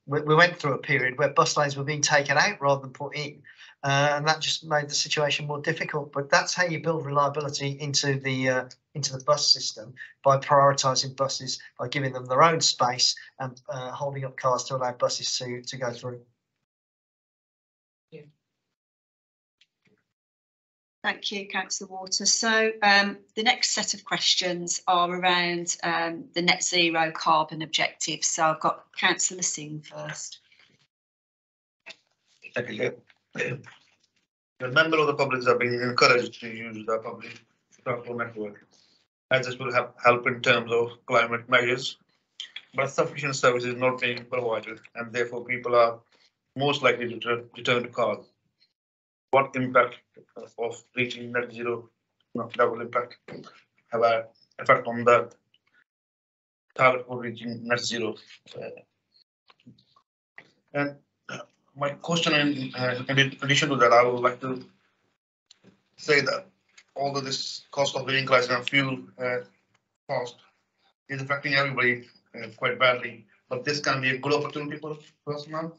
we went through a period where bus lanes were being taken out rather than put in, and that just made the situation more difficult. But that's how you build reliability into the bus system, by prioritising buses, by giving them their own space and holding up cars to allow buses to go through. Yeah. Thank you, Councillor Waters. So the next set of questions are around the net zero carbon objectives. So I've got Councillor Singh first. Thank you. A member of the public have been encouraged to use the public transport network, as this will help in terms of climate measures, but sufficient service is not being provided, and therefore people are most likely to return to cars. What impact of reaching net zero, that will impact, have an effect on the target for reaching net zero? And my question, in addition to that, I would like to say that although this cost of living crisis and fuel cost is affecting everybody quite badly, but this can be a good opportunity for us now,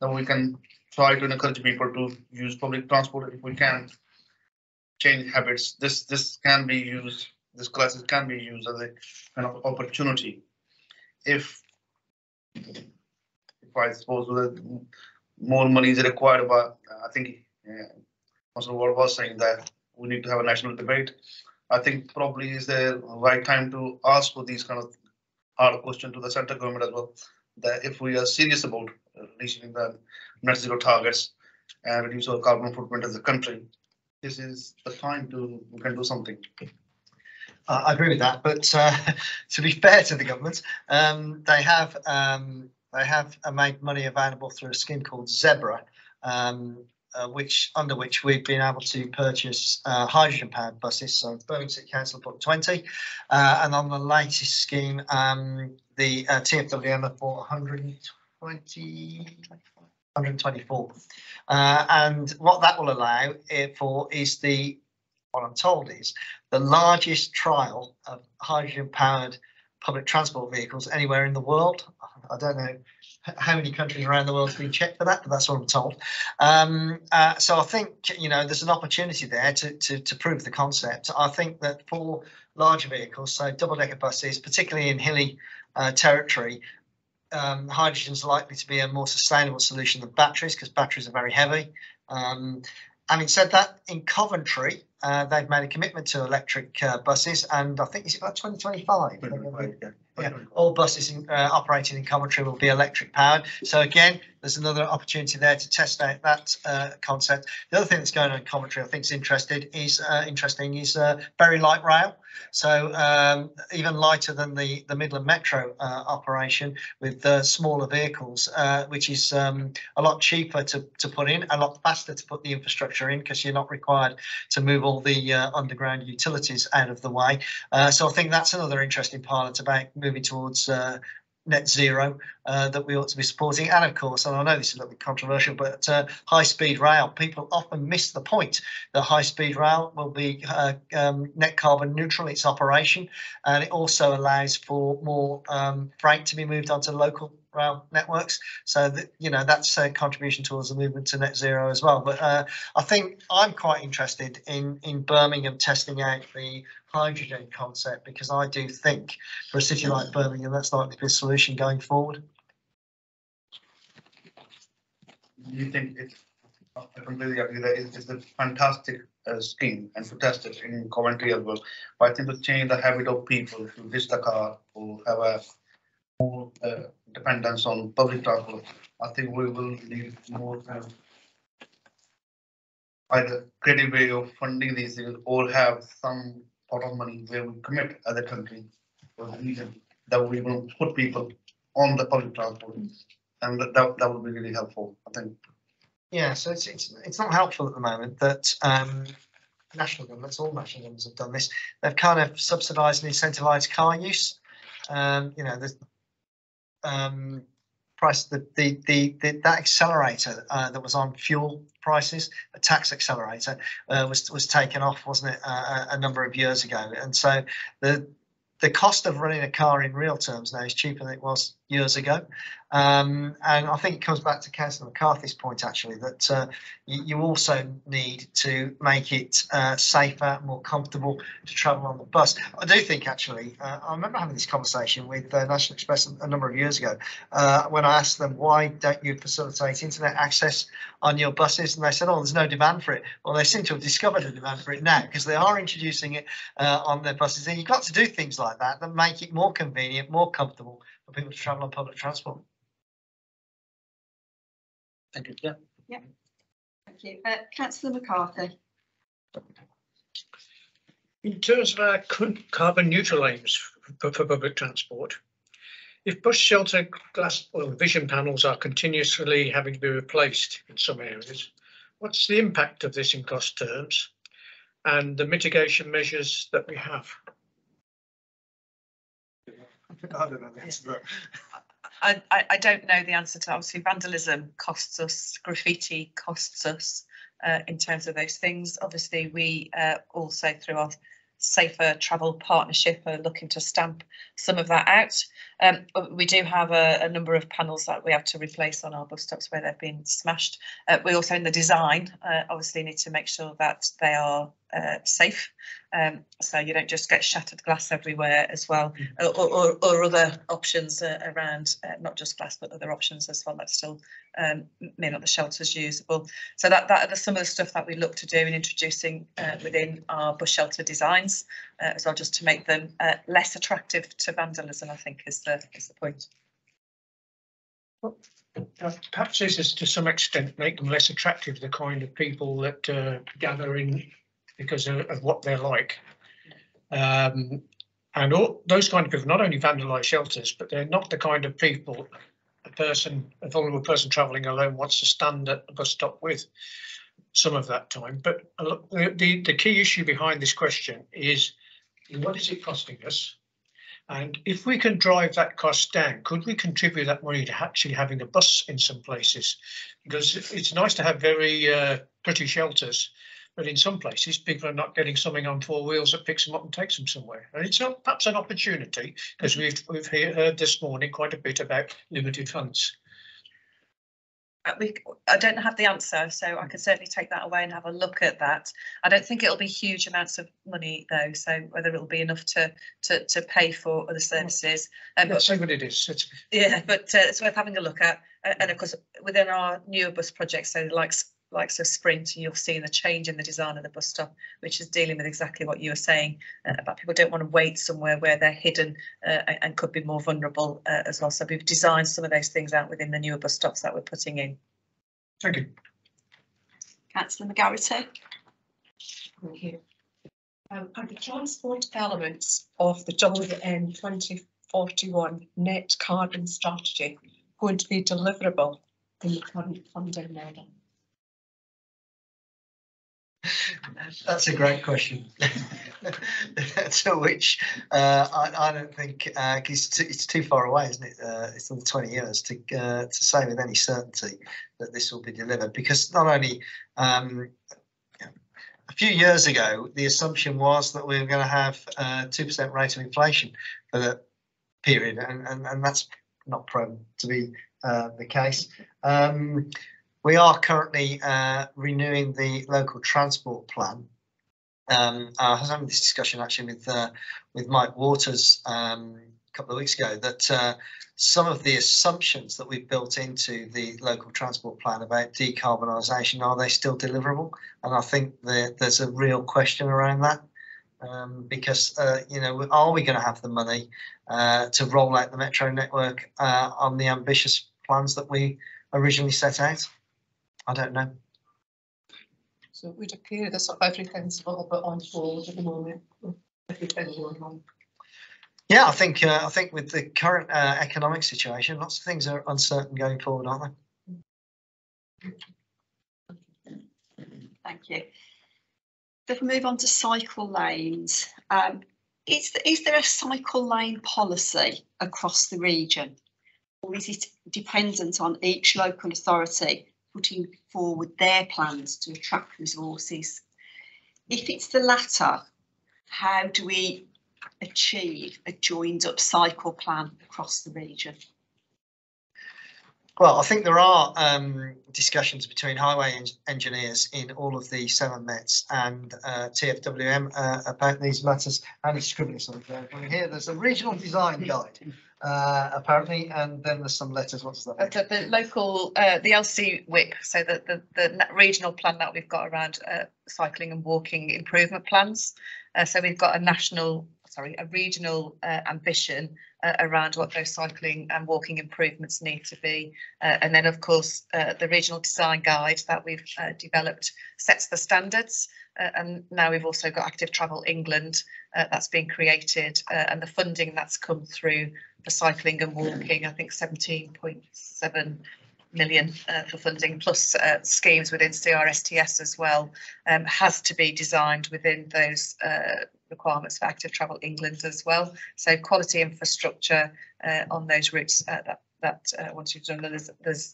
that we can try to encourage people to use public transport if we can change habits. This can be used, this crisis can be used as a kind of opportunity. If I suppose that more money is required, but I think Councillor Ward was saying that we need to have a national debate. I think probably is the right time to ask for these kind of hard questions to the central government as well, that if we are serious about reaching the net zero targets and reduce our carbon footprint as a country, this is the time we can do something. I agree with that, but to be fair to the government, they have made money available through a scheme called Zebra, under which we've been able to purchase hydrogen-powered buses. So Birmingham City Council bought 20, and on the latest scheme, the TfWM have bought 124. And what that will allow for is what I'm told is the largest trial of hydrogen-powered public transport vehicles anywhere in the world. I don't know how many countries around the world have been checked for that, but that's what I'm told. So I think, there's an opportunity there to prove the concept. I think that for larger vehicles, so double-decker buses, particularly in hilly territory, hydrogen is likely to be a more sustainable solution than batteries, because batteries are very heavy. Having said that, in Coventry, they've made a commitment to electric buses, and I think it's about 2025. Yeah, all buses operating in Coventry will be electric powered. So again, there's another opportunity there to test out that concept. The other thing that's going on in Coventry, I think, is interesting is very light rail. So even lighter than the Midland Metro operation, with smaller vehicles, which is a lot cheaper to put in, a lot faster to put the infrastructure in, because you're not required to move all the underground utilities out of the way. So I think that's another interesting pilot about moving towards net zero that we ought to be supporting. And of course, and I know this is a little bit controversial, but high speed rail, people often miss the point that high speed rail will be net carbon neutral, its operation, and it also allows for more freight to be moved onto local rail networks. So that, you know, that's a contribution towards the movement to net zero as well. But I think I'm quite interested in Birmingham testing out the hydrogen concept, because I do think for a city like Birmingham that's likely to be a solution going forward. You think it's, I completely agree that it's a fantastic scheme and to test it in Coventry as well. But I think to change the habit of people to ditch the car or have a more dependence on public transport, I think we will need more either creative way of funding these things, or have some pot of money where we commit as a country for the reason that we will put people on the public transport, and that would be really helpful, I think. Yeah, so it's not helpful at the moment that national governments, all national governments have done this. They've kind of subsidised and incentivised car use. You know, the price, that accelerator that was on fuel prices, a tax accelerator, was taken off, wasn't it, a number of years ago? And so the cost of running a car in real terms now is cheaper than it was years ago. And I think it comes back to Councillor McCarthy's point, actually, that you also need to make it safer, more comfortable to travel on the bus. I do think, actually, I remember having this conversation with National Express a number of years ago when I asked them, why don't you facilitate internet access on your buses? And they said, oh, there's no demand for it. Well, they seem to have discovered a demand for it now, because they are introducing it on their buses. And you've got to do things like that make it more convenient, more comfortable for people to travel on public transport. Thank you. Yeah. Yeah. Thank you. Councillor McCarthy. In terms of our carbon neutral aims for public transport, if bus shelter glass or vision panels are continuously having to be replaced in some areas, what's the impact of this in cost terms and the mitigation measures that we have? I don't know the answer to. Obviously, vandalism costs us, graffiti costs us in terms of those things. Obviously, we also, through our Safer Travel Partnership, are looking to stamp some of that out. We do have a number of panels that we have to replace on our bus stops where they've been smashed. We also, in the design, obviously need to make sure that they are safe, so you don't just get shattered glass everywhere as well, or other options around, not just glass but other options as well that still may not the shelters usable. So that is some of the stuff that we look to do in introducing within our bus shelter designs as well, just to make them less attractive to vandalism, I think is the point. Perhaps this is to some extent make them less attractive to the kind of people that gather in because of what they're like. And all those kind of people not only vandalise shelters, but they're not the kind of people a vulnerable person travelling alone wants to stand at the bus stop with some of that time. But the key issue behind this question is, what is it costing us? And if we can drive that cost down, could we contribute that money to actually having a bus in some places? Because it's nice to have very pretty shelters, but in some places people are not getting something on four wheels that picks them up and takes them somewhere. And it's perhaps an opportunity, because we've heard this morning quite a bit about limited funds. I don't have the answer, so I could certainly take that away and have a look at that. I don't think it'll be huge amounts of money though, so whether it'll be enough to pay for other services. Let's see what it is. Yeah, but it's worth having a look at. And of course, within our newer bus projects, so like likes of Sprint, and you'll see the change in the design of the bus stop, which is dealing with exactly what you were saying about people don't want to wait somewhere where they're hidden and could be more vulnerable as well. So we've designed some of those things out within the newer bus stops that we're putting in. Thank you. Councillor McGarity. Thank you. Are the transport elements of the WM 2041 net carbon strategy going to be deliverable in the current funding model? That's a great question. To which I don't think it's too far away, isn't it? It's still 20 years to say with any certainty that this will be delivered, because not only a few years ago the assumption was that we were going to have 2% rate of inflation for the period, and that's not proven to be the case. We are currently renewing the local transport plan. I was having this discussion actually with Mike Waters a couple of weeks ago, that some of the assumptions that we've built into the local transport plan about decarbonisation, are they still deliverable? And I think there's a real question around that, because you know, are we going to have the money to roll out the metro network on the ambitious plans that we originally set out? I don't know. So it would appear that sort of everything's a little bit on hold at the moment. Everything going on. Yeah, I think with the current economic situation, lots of things are uncertain going forward, aren't they? Thank you. So if we move on to cycle lanes, is there a cycle lane policy across the region, or is it dependent on each local authority putting forward their plans to attract resources? If it's the latter, how do we achieve a joined up cycle plan across the region? Well, I think there are discussions between highway engineers in all of the 7 Mets and TfWM about these matters, and it's Scrutiny. Here there's a regional design guide apparently, and then there's some letters. What's that? The local, the LC WIP, so the regional plan that we've got around cycling and walking improvement plans. So we've got a regional ambition around what those cycling and walking improvements need to be. And then, of course, the regional design guide that we've developed sets the standards. And now we've also got Active Travel England that's been created, and the funding that's come through for cycling and walking, I think 17.7 million for funding, plus schemes within CRSTS as well, has to be designed within those requirements for Active Travel England as well. So quality infrastructure on those routes that once you've done, there's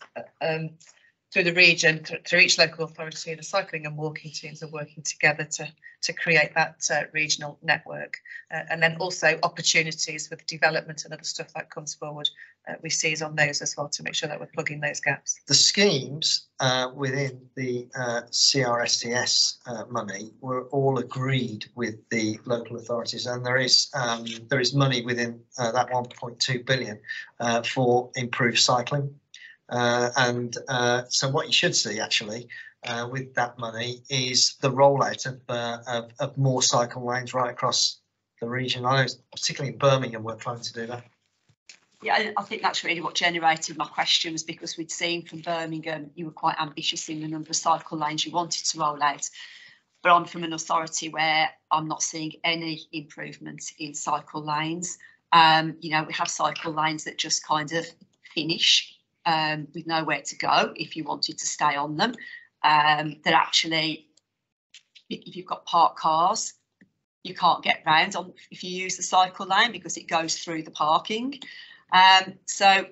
through the region, through each local authority, the cycling and walking teams are working together to create that regional network. And then also opportunities with development and other stuff that comes forward, we seize on those as well to make sure that we're plugging those gaps. The schemes within the CRSTS money were all agreed with the local authorities, and there is money within that 1.2 billion for improved cycling. So what you should see actually with that money is the rollout of more cycle lanes right across the region. I know particularly in Birmingham we're planning to do that. Yeah, I think that's really what generated my questions, because we'd seen from Birmingham you were quite ambitious in the number of cycle lanes you wanted to roll out. But I'm from an authority where I'm not seeing any improvement in cycle lanes. You know, we have cycle lanes that just kind of finish with nowhere to go if you wanted to stay on them. That actually, if you've got parked cars, you can't get round on if you use the cycle lane because it goes through the parking. So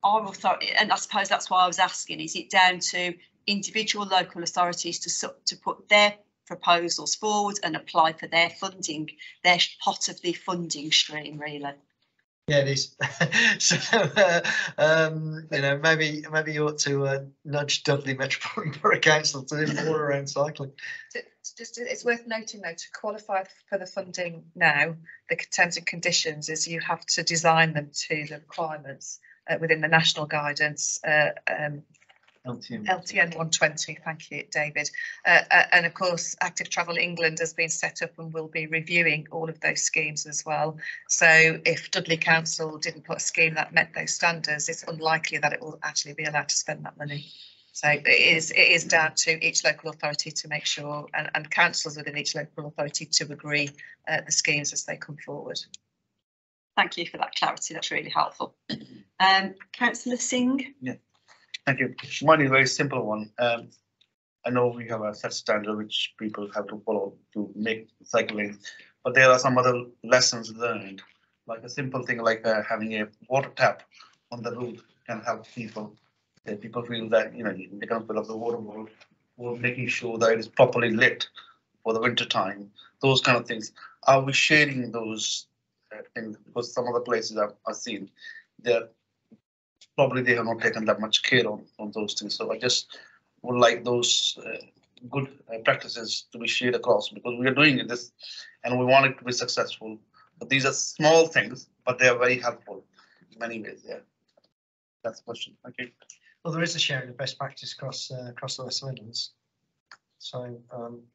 our authority, and I suppose that's why I was asking, is it down to individual local authorities to put their proposals forward and apply for their funding, their pot of the funding stream, really? Yeah, it is. So, you know, maybe you ought to nudge Dudley Metropolitan Borough Council to do more around cycling. It's worth noting though, to qualify for the funding now, the terms and conditions is you have to design them to the requirements within the national guidance LTN 120, thank you, David. And of course, Active Travel England has been set up and will be reviewing all of those schemes as well. So if Dudley Council didn't put a scheme that met those standards, it's unlikely that it will actually be allowed to spend that money. So it is down to each local authority to make sure, and councils within each local authority to agree the schemes as they come forward. Thank you for that clarity. That's really helpful. Councillor Singh. Thank you. Mine is a very simple one. I know we have a set standard which people have to follow to make cycling, but there are some other lessons learned, like a simple thing like having a water tap on the road can help people. People feel that they can fill up the water bottle, or making sure that it is properly lit for the winter time. Those kind of things. Are we sharing those things? Because some of the places I've seen, they have not taken that much care on those things. So I just would like those good practices to be shared across, because we are doing this and we want it to be successful. But these are small things, but they are very helpful in many ways. Yeah, that's the question. Thank you. Well, there is a sharing of best practice across the West Midlands. So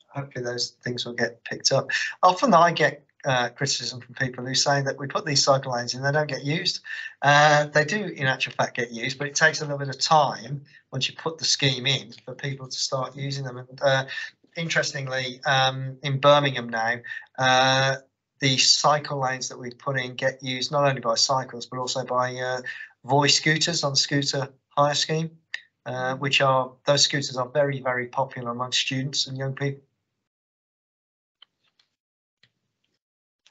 hopefully those things will get picked up. Often I get criticism from people who say that we put these cycle lanes in, they don't get used. They do in actual fact get used, but it takes a little bit of time once you put the scheme in for people to start using them. And interestingly, in Birmingham now, the cycle lanes that we put in get used not only by cycles but also by Voy scooters on scooter hire scheme, those scooters are very, very popular amongst students and young people.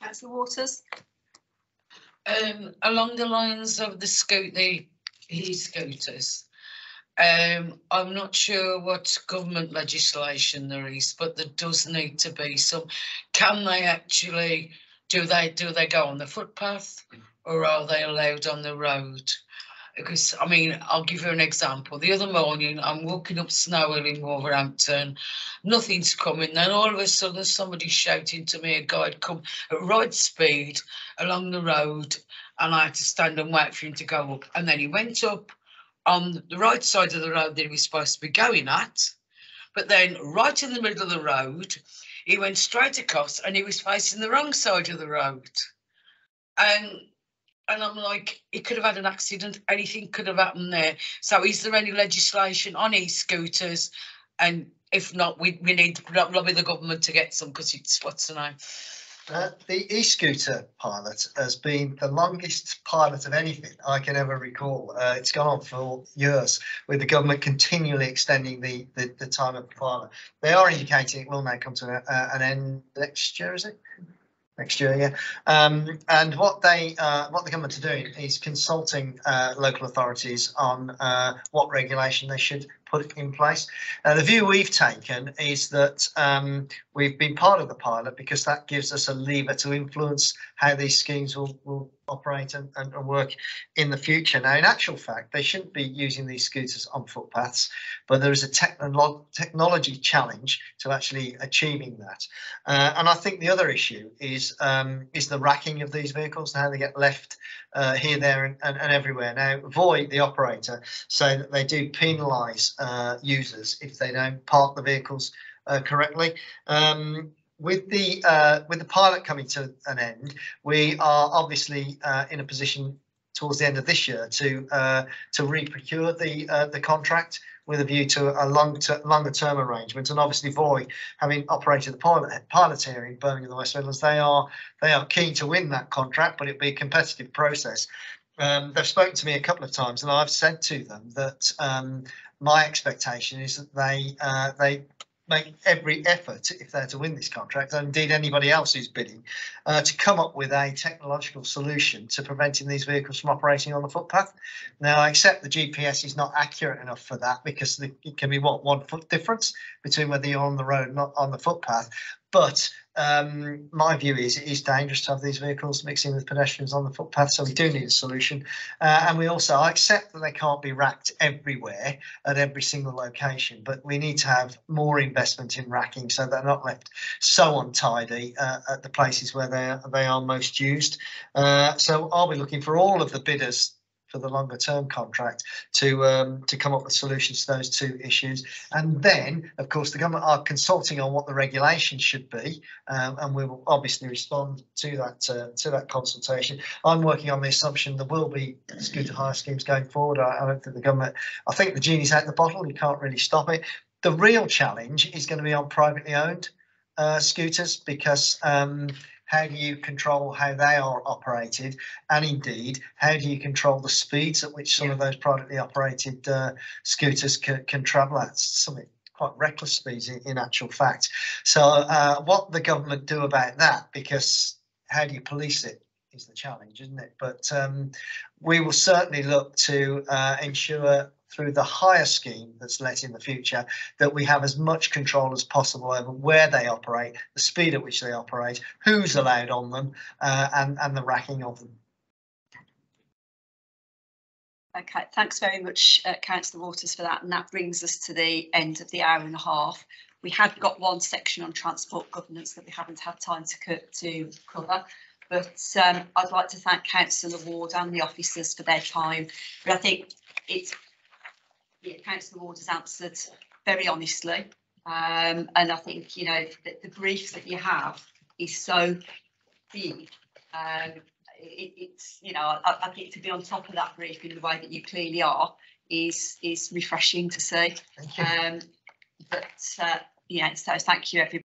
Councillor Waters. Along the lines of the e-scooters, I'm not sure what government legislation there is, but there does need to be some. Can they actually, do they go on the footpath, or are they allowed on the road? Because, I mean, I'll give you an example. The other morning, I'm walking up Snow Hill in Wolverhampton, nothing's coming. Then all of a sudden, somebody's shouting to me, a guy had come at right speed along the road, and I had to stand and wait for him to go up. And then he went up on the right side of the road that he was supposed to be going at. But then right in the middle of the road, he went straight across and he was facing the wrong side of the road. And I'm like, he could have had an accident, anything could have happened there. So is there any legislation on e-scooters? And if not, we need to lobby the government to get some, because it's, what's the name? The e-scooter pilot has been the longest pilot of anything I can ever recall. It's gone on for years, with the government continually extending the time of the pilot. They are indicating it will now come to an end next year, is it? Next year, yeah. And what the government are doing is consulting local authorities on what regulation they should put in place. The view we've taken is that we've been part of the pilot because that gives us a lever to influence how these schemes will operate and work in the future. Now, in actual fact, they shouldn't be using these scooters on footpaths, but there is a technology challenge to actually achieving that. And I think the other issue is the racking of these vehicles and how they get left here, there and everywhere. Now, Voy, the operator, say that they do penalise users if they don't park the vehicles correctly. With the pilot coming to an end, we are obviously in a position towards the end of this year to re-procure the contract with a view to a longer term arrangement. And obviously, Voy, having operated the pilot here in Birmingham and the West Midlands, they are keen to win that contract, but it'd be a competitive process. They've spoken to me a couple of times, and I've said to them that my expectation is that they make every effort, if they're to win this contract, and indeed anybody else who's bidding, to come up with a technological solution to preventing these vehicles from operating on the footpath. Now, I accept the GPS is not accurate enough for that, because it can be 1 foot difference between whether you're on the road or not on the footpath. But my view is it is dangerous to have these vehicles mixing with pedestrians on the footpath, so we do need a solution. And we also, I accept that they can't be racked everywhere at every single location, but we need to have more investment in racking so they're not left so untidy at the places where they are most used. So I'll be looking for all of the bidders for the longer term contract to come up with solutions to those two issues. And then, of course, the government are consulting on what the regulations should be, and we will obviously respond to that consultation. I'm working on the assumption there will be scooter hire schemes going forward. I don't think the government, I think the genie's out the bottle, you can't really stop it. The real challenge is going to be on privately owned scooters, because how do you control how they are operated, and indeed how do you control the speeds at which some of those privately operated scooters can travel at? Something quite reckless speeds in actual fact. So what the government do about that, because how do you police it is the challenge, isn't it? But we will certainly look to ensure through the hire scheme that's let in the future that we have as much control as possible over where they operate, the speed at which they operate, who's allowed on them, and the racking of them. Okay, thanks very much, Councillor Waters, for that. And that brings us to the end of the hour and a half. We have got one section on transport governance that we haven't had time to cover. But I'd like to thank Councillor Ward and the officers for their time. But I think it's, Councillor Ward has answered very honestly. And I think, you know, the brief that you have is so big. It's, you know, I think to be on top of that brief in the way that you clearly are is refreshing to see. Thank you. Yeah, so thank you, everybody.